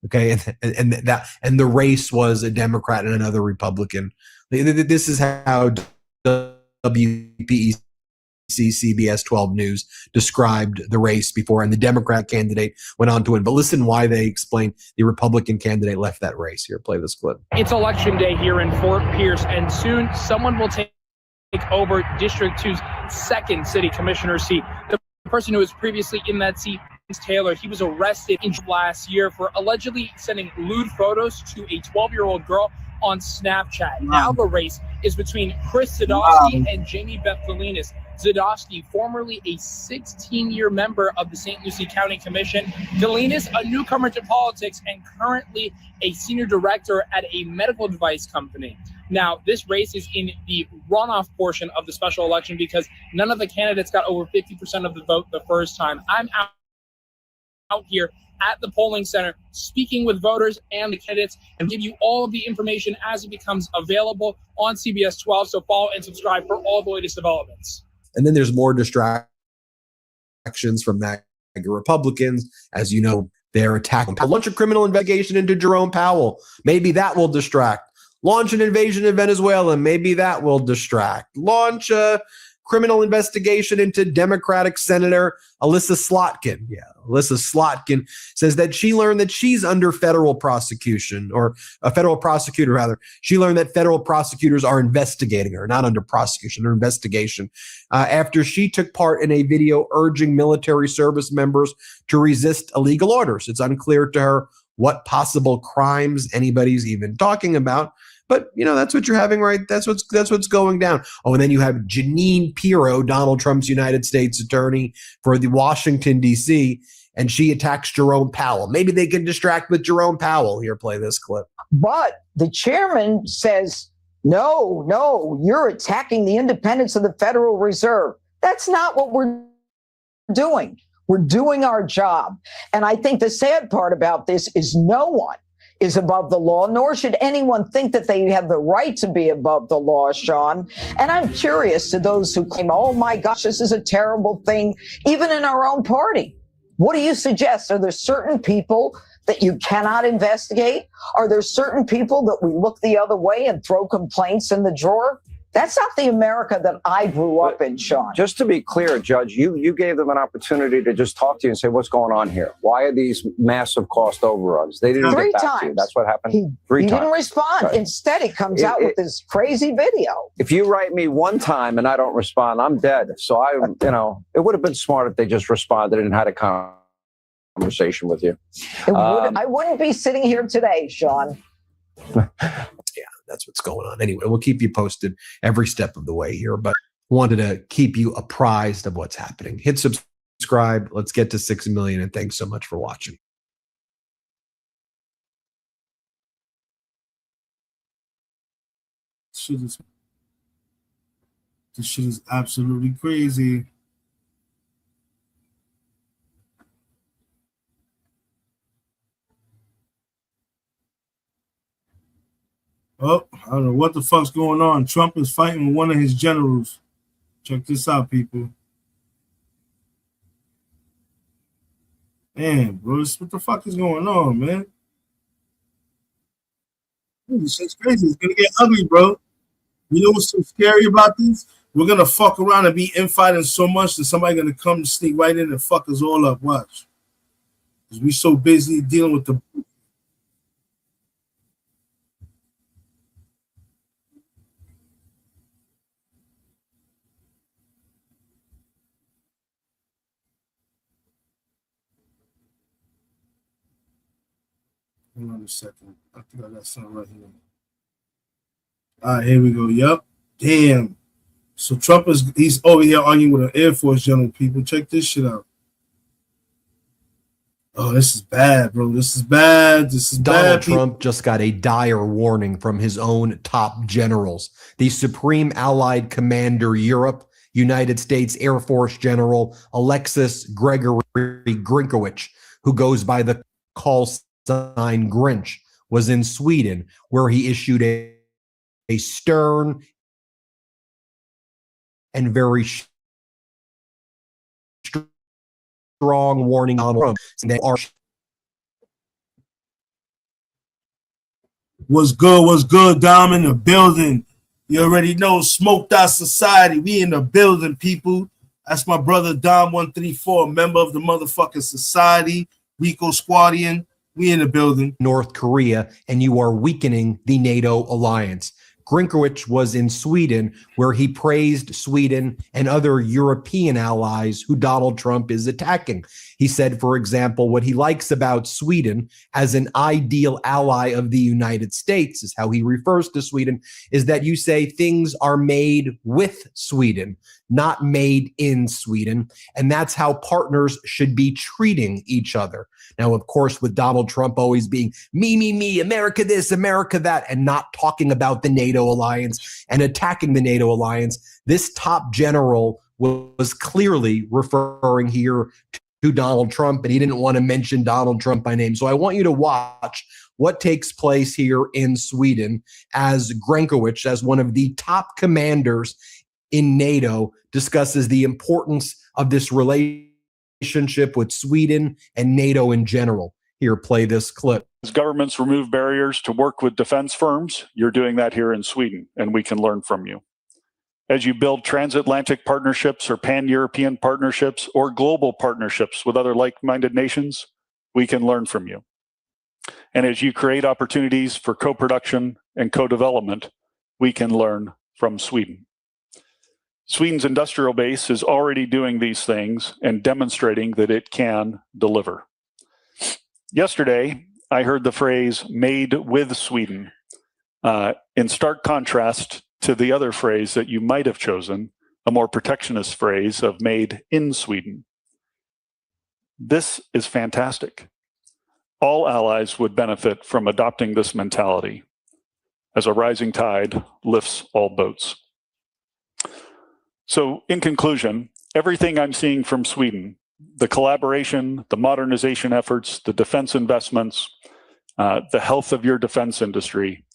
Okay, and the race was a Democrat and another Republican. This is how WPEC CBS 12 News described the race before, and the Democrat candidate went on to win. But listen why they explained the Republican candidate left that race. Here, play this clip. It's election day here in Fort Pierce, and soon someone will take over District 2's second city commissioner seat. The person who was previously in that seat, Taylor, he was arrested in last year for allegedly sending lewd photos to a 12-year-old girl on Snapchat. Wow. Now the race is between Chris Zadowski and Jamie Beth Galinas. Zadowski, formerly a 16-year member of the St. Lucie County Commission. Galinas, a newcomer to politics and currently a senior director at a medical device company. Now, this race is in the runoff portion of the special election because none of the candidates got over 50% of the vote the first time. I'm out here at the polling center speaking with voters and the candidates and give you all of the information as it becomes available on CBS 12. So follow and subscribe for all the latest developments. And then there's more distractions from MAGA Republicans. As you know, they're attacking. Launch a criminal investigation into Jerome Powell. Maybe that will distract. Launch an invasion of Venezuela. Maybe that will distract. Launch a criminal investigation into Democratic Senator Alyssa Slotkin. Yeah, Alyssa Slotkin says that she learned that she's under federal prosecution, or a federal prosecutor, rather. She learned that federal prosecutors are investigating her, not under prosecution, or investigation, after she took part in a video urging military service members to resist illegal orders. It's unclear to her what possible crimes anybody's even talking about. But, you know, that's what you're having, right? That's what's going down. Oh, and then you have Jeanine Pirro, Donald Trump's United States attorney for the Washington, D.C., and she attacks Jerome Powell. Maybe they can distract with Jerome Powell. Here, play this clip. But the chairman says, no, you're attacking the independence of the Federal Reserve. That's not what we're doing. We're doing our job. And I think the sad part about this is no one is above the law, nor should anyone think that they have the right to be above the law, Sean. And I'm curious to those who claim, oh my gosh, this is a terrible thing, even in our own party. What do you suggest? Are there certain people that you cannot investigate? Are there certain people that we look the other way and throw complaints in the drawer? That's not the America that I grew up in, Sean. Just to be clear, Judge, you gave them an opportunity to just talk to you and say, what's going on here? Why are these massive cost overruns? They didn't get back to you. That's what happened. He didn't respond. Right. Instead, he comes out with this crazy video. If you write me one time and I don't respond, I'm dead. So it would have been smart if they just responded and had a conversation with you. I wouldn't be sitting here today, Sean. Yeah, that's what's going on. Anyway, we'll keep you posted every step of the way here, but wanted to keep you apprised of what's happening. Hit subscribe. Let's get to 6 million, and thanks so much for watching. This shit is absolutely crazy. Oh, I don't know what the fuck's going on. Trump is fighting with one of his generals. Check this out, people. Damn, bro, what the fuck is going on, man? This shit's crazy. It's gonna get ugly, bro. You know what's so scary about this? We're gonna fuck around and be infighting so much that somebody's gonna come and sneak right in and fuck us all up. Watch. Because we so busy dealing with the Hold on a second. I think I got something right here. All right, here we go. Yep. Damn. So Trump he's over here arguing with an Air Force general, people. Check this shit out. Oh, this is bad, bro. This is bad. This is Donald bad. Trump just got a dire warning from his own top generals. The Supreme Allied Commander Europe, United States Air Force General Alexis Gregory Grinkowicz, who goes by the call sign Grinch, was in Sweden, where he issued a stern and very strong warning on Trump. What's good, Dom in the building. You already know, Smoked Out Society. We in the building, people. That's my brother Dom134, member of the motherfucking society, Rico Squadian. We in the building. North Korea, and you are weakening the NATO alliance. Grinkowicz was in Sweden, where he praised Sweden and other European allies who Donald Trump is attacking. He said, for example, what he likes about Sweden as an ideal ally of the United States, is how he refers to Sweden, is that you say things are made with Sweden, not made in Sweden. And that's how partners should be treating each other. Now, of course, with Donald Trump always being me, America this, America that, and not talking about the NATO alliance and attacking the NATO alliance, this top general was clearly referring here to Donald Trump, and he didn't want to mention Donald Trump by name. So I want you to watch what takes place here in Sweden as Grinkowicz, as one of the top commanders in NATO, discusses the importance of this relationship with Sweden and NATO in general. Here, play this clip. As governments remove barriers to work with defense firms, you're doing that here in Sweden, and we can learn from you. As you build transatlantic partnerships or pan-European partnerships or global partnerships with other like-minded nations, we can learn from you. And as you create opportunities for co-production and co-development, we can learn from Sweden. Sweden's industrial base is already doing these things and demonstrating that it can deliver. Yesterday, I heard the phrase "made with Sweden" in stark contrast to the other phrase that you might have chosen, a more protectionist phrase of "made in Sweden." This is fantastic. All allies would benefit from adopting this mentality, as a rising tide lifts all boats. So, in conclusion, everything I'm seeing from Sweden, the collaboration, the modernization efforts, the defense investments, the health of your defense industry,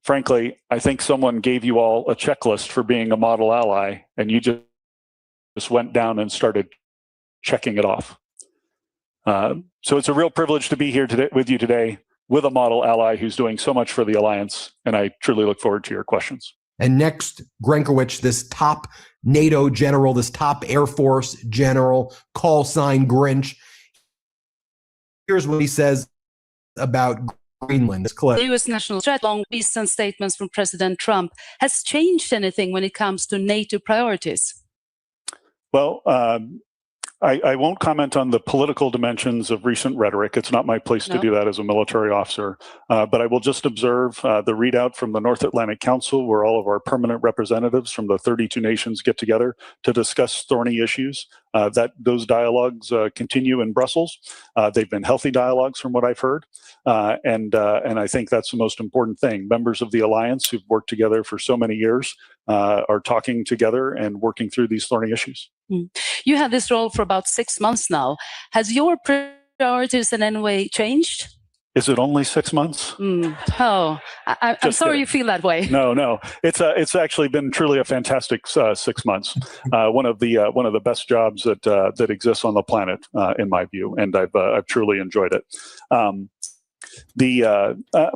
frankly, I think someone gave you all a checklist for being a model ally, and you just went down and started checking it off. So it's a real privilege to be here today with you today with a model ally who's doing so much for the alliance, and I truly look forward to your questions. And next, Grinkowicz, this top NATO general, this top Air Force general, call sign Grinch. Here's what he says about Greenland. This clip. The U.S. national threat, long recent statements from President Trump, has changed anything when it comes to NATO priorities? Well, I won't comment on the political dimensions of recent rhetoric. It's not my place to do that as a military officer. But I will just observe the readout from the North Atlantic Council, where all of our permanent representatives from the 32 nations get together to discuss thorny issues. Those dialogues continue in Brussels. They've been healthy dialogues from what I've heard. And I think that's the most important thing. Members of the alliance who've worked together for so many years are talking together and working through these thorny issues. You have this role for about 6 months now. Has your priorities in any way changed? Is it only 6 months? Oh, I'm sorry you feel that way. No. It's actually been truly a fantastic 6 months. One of the best jobs that exists on the planet, in my view, and I've truly enjoyed it.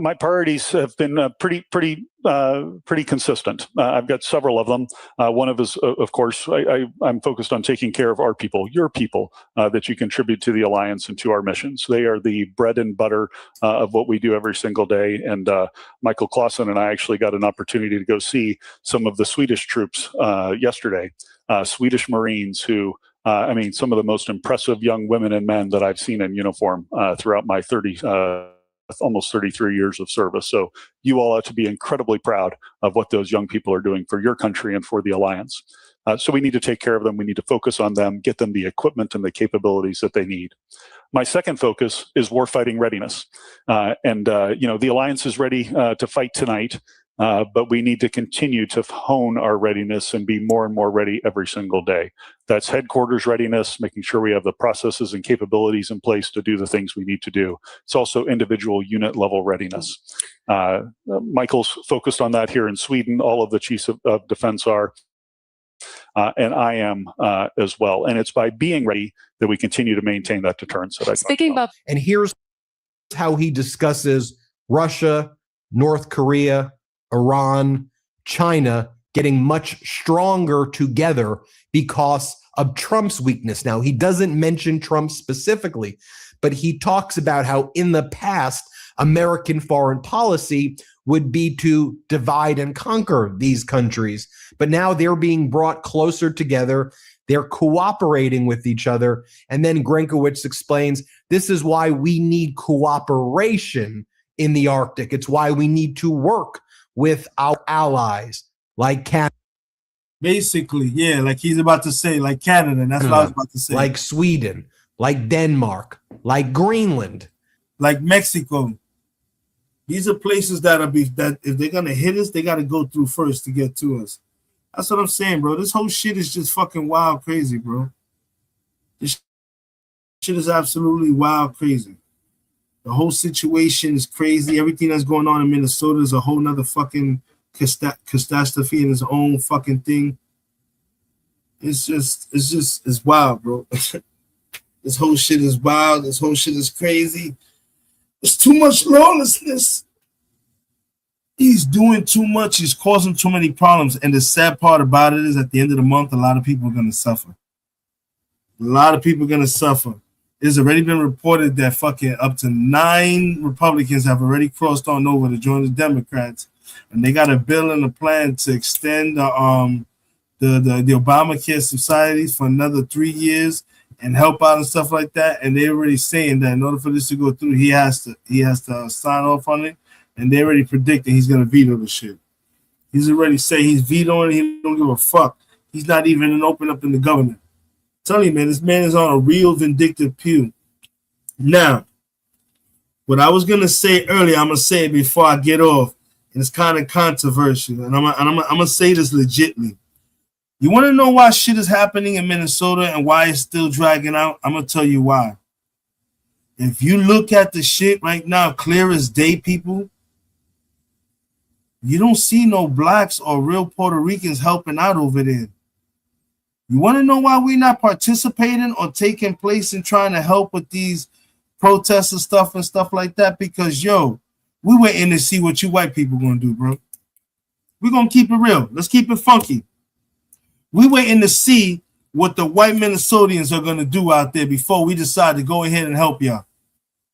My priorities have been pretty consistent. I've got several of them. One of is, of course, I'm focused on taking care of our people, your people, that you contribute to the alliance and to our missions. They are the bread and butter of what we do every single day. And Michael Clausen and I actually got an opportunity to go see some of the Swedish troops yesterday, Swedish Marines who, some of the most impressive young women and men that I've seen in uniform throughout my almost 33 years of service. So you all ought to be incredibly proud of what those young people are doing for your country and for the alliance. So we need to take care of them. We need to focus on them, get them the equipment and the capabilities that they need. My second focus is warfighting readiness. The alliance is ready to fight tonight, but we need to continue to hone our readiness and be more and more ready every single day. That's headquarters readiness, making sure we have the processes and capabilities in place to do the things we need to do. It's also individual unit level readiness. Michael's focused on that here in Sweden. All of the chiefs of defense are, and I am as well. And it's by being ready that we continue to maintain that deterrence that I talked about. And here's how he discusses Russia, North Korea, Iran, China getting much stronger together because of Trump's weakness. Now, he doesn't mention Trump specifically, but he talks about how in the past, American foreign policy would be to divide and conquer these countries. But now they're being brought closer together. They're cooperating with each other. And then Grenkowitz explains this is why we need cooperation in the Arctic. It's why we need to work with our allies like Canada. Basically, yeah, like he's about to say, like Canada. That's what I was about to say. Like Sweden, like Denmark, like Greenland, like Mexico. These are places that if they're gonna hit us, they gotta go through first to get to us. That's what I'm saying, bro. This whole shit is just fucking wild crazy, bro. This shit is absolutely wild crazy. The whole situation is crazy. Everything that's going on in Minnesota is a whole nother fucking catastrophe in its own fucking thing. It's wild, bro. This whole shit is wild. This whole shit is crazy. It's too much lawlessness. He's doing too much. He's causing too many problems. And the sad part about it is at the end of the month, a lot of people are going to suffer. A lot of people are going to suffer. It's already been reported that fucking up to 9 Republicans have already crossed on over to join the Democrats. And they got a bill and a plan to extend the Obamacare subsidies for another 3 years and help out and stuff like that. And they're already saying that in order for this to go through, he has to sign off on it. And they're already predicting he's gonna veto the shit. He's already saying he's vetoing it. He don't give a fuck. He's not even an open up in the government. I'm telling you, man, this man is on a real vindictive pew. Now, what I was gonna say earlier, I'm gonna say it before I get off, and it's kind of controversial. And I'm gonna say this legitly. You want to know why shit is happening in Minnesota and why it's still dragging out? I'm going to tell you why. If you look at the shit right now, clear as day, people, you don't see no blacks or real Puerto Ricans helping out over there. You want to know why we're not participating or taking place in trying to help with these protests and stuff like that? Because, yo, we're waiting to see what you white people going to do, bro. We're going to keep it real. Let's keep it funky. We waiting to see what the white Minnesotans are going to do out there before we decide to go ahead and help y'all.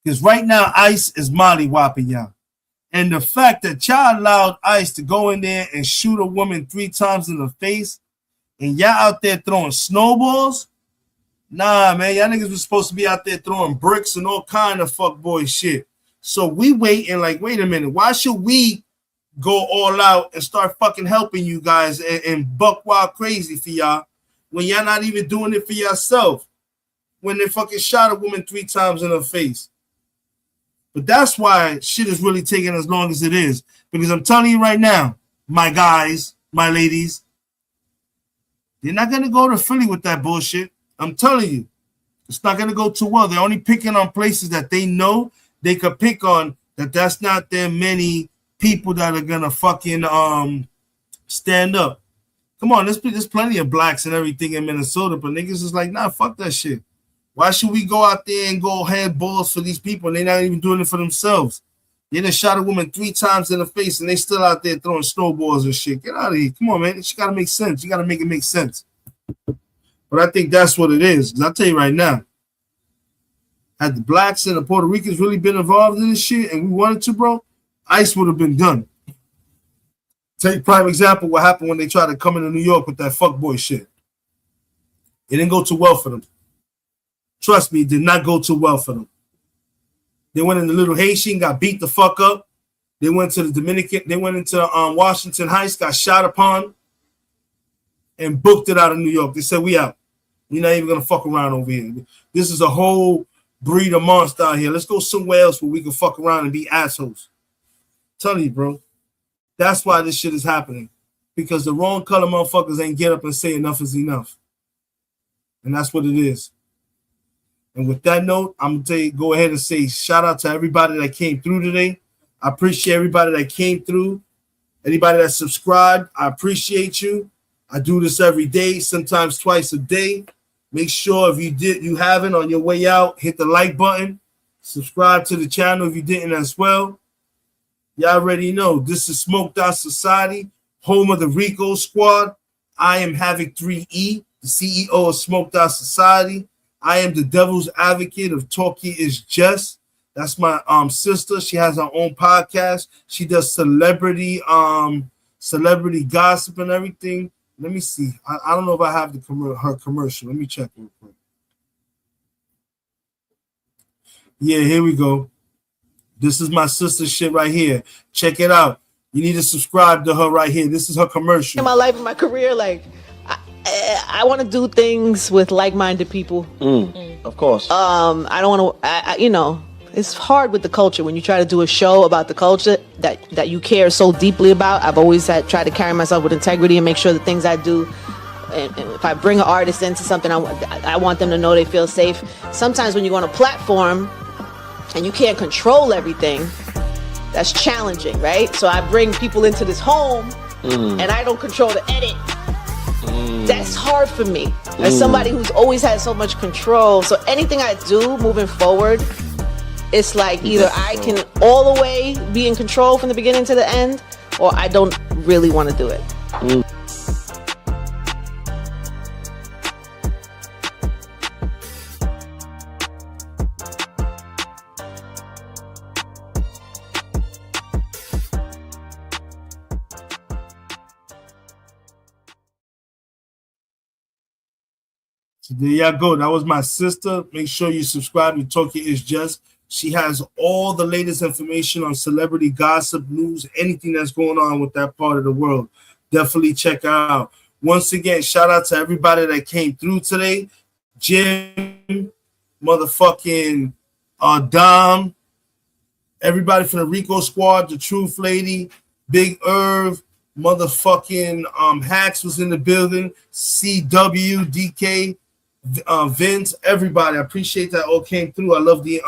Because right now, ICE is mollywopping y'all. And the fact that y'all allowed ICE to go in there and shoot a woman 3 times in the face, and y'all out there throwing snowballs, nah, man, y'all niggas was supposed to be out there throwing bricks and all kind of fuckboy shit. So we waiting like, wait a minute, why should we go all out and start fucking helping you guys and buck wild crazy for y'all when y'all not even doing it for yourself when they fucking shot a woman 3 times in her face? But that's why shit is really taking as long as it is. Because I'm telling you right now, my guys, my ladies, they're not going to go to Philly with that bullshit. I'm telling you, it's not going to go too well. They're only picking on places that they know they could pick on, that's not there many people that are gonna fucking stand up. Come on, there's plenty of blacks and everything in Minnesota, but niggas is like, nah, fuck that shit. Why should we go out there and go head balls for these people and they're not even doing it for themselves? They done shot a woman 3 times in the face and they still out there throwing snowballs and shit. Get out of here. Come on, man. It gotta make sense. You gotta make it make sense. But I think that's what it is. Because I'll tell you right now, had the blacks and the Puerto Ricans really been involved in this shit and we wanted to, bro, ICE would have been done. Take prime example what happened when they tried to come into New York with that fuckboy shit. It didn't go too well for them. Trust me, it did not go too well for them. They went into Little Haitian, got beat the fuck up. They went to the Dominican, they went into Washington Heights, got shot upon, and booked it out of New York. They said, we out. We're not even gonna fuck around over here. This is a whole breed of monster out here. Let's go somewhere else where we can fuck around and be assholes. Tell you, bro. That's why this shit is happening. Because the wrong color motherfuckers ain't get up and say enough is enough. And that's what it is. And with that note, I'm going to go ahead and say shout out to everybody that came through today. I appreciate everybody that came through. Anybody that subscribed, I appreciate you. I do this every day, sometimes twice a day. Make sure if you haven't, on your way out, hit the like button. Subscribe to the channel if you didn't as well. Y'all already know this is Smoked Out Society, home of the Rico Squad. I am Havoc 3E. the CEO of Smoked Out Society. I am the devil's advocate of Talking is Just. That's my sister. She has her own podcast. She does celebrity gossip and everything. Let me see. I don't know if I have her commercial. Let me check real quick. Yeah, here we go. This is my sister's shit right here. Check it out. You need to subscribe to her right here. This is her commercial. In my life and my career, like I want to do things with like-minded people. Of course. I don't want to. You know, it's hard with the culture when you try to do a show about the culture that you care so deeply about. I've always tried to carry myself with integrity and make sure the things I do. And if I bring an artist into something, I want them to know they feel safe. Sometimes when you go on a platform and you can't control everything, that's challenging, right? So I bring people into this home and I don't control the edit. That's hard for me as somebody who's always had so much control. So anything I do moving forward, it's like either I can all the way be in control from the beginning to the end, or I don't really want to do it. So there y'all go. That was my sister. Make sure you subscribe to Talking is Just. She has all the latest information on celebrity gossip, news, anything that's going on with that part of the world. Definitely check her out. Once again, shout out to everybody that came through today. Jim, motherfucking Dom, everybody from the Rico Squad, the Truth Lady, Big Irv, motherfucking Hacks was in the building, CW, DK, Vince, everybody. I appreciate that all came through. I love the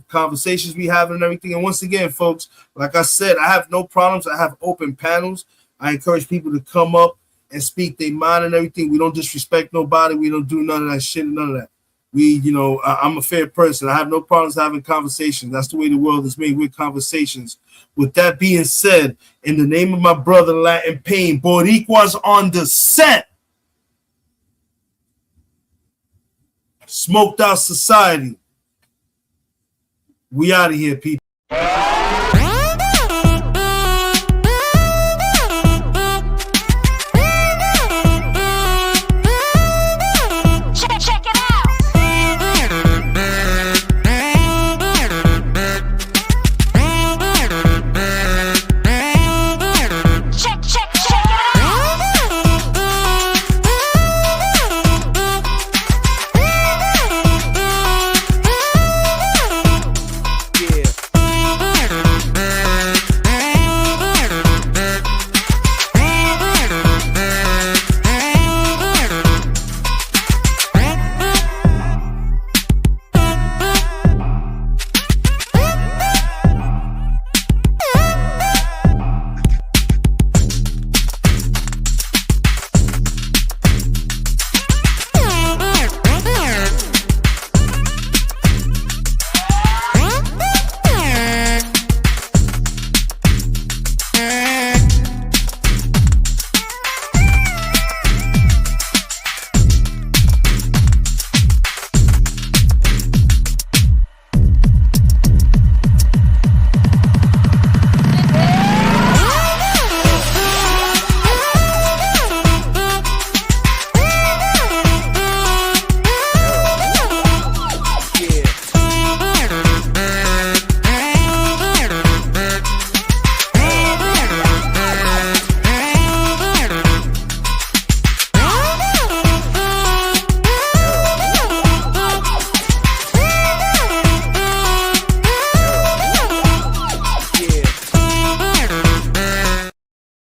conversations we have and everything. And once again, folks, like I said, I have no problems. I have open panels. I encourage people to come up and speak their mind and everything. We don't disrespect nobody. We don't do none of that shit, none of that. I'm a fair person. I have no problems having conversations. That's the way the world is made, with conversations. With that being said, in the name of my brother Latin Pain, Boricua's on the set. Smoked Out Society. We out of here, people.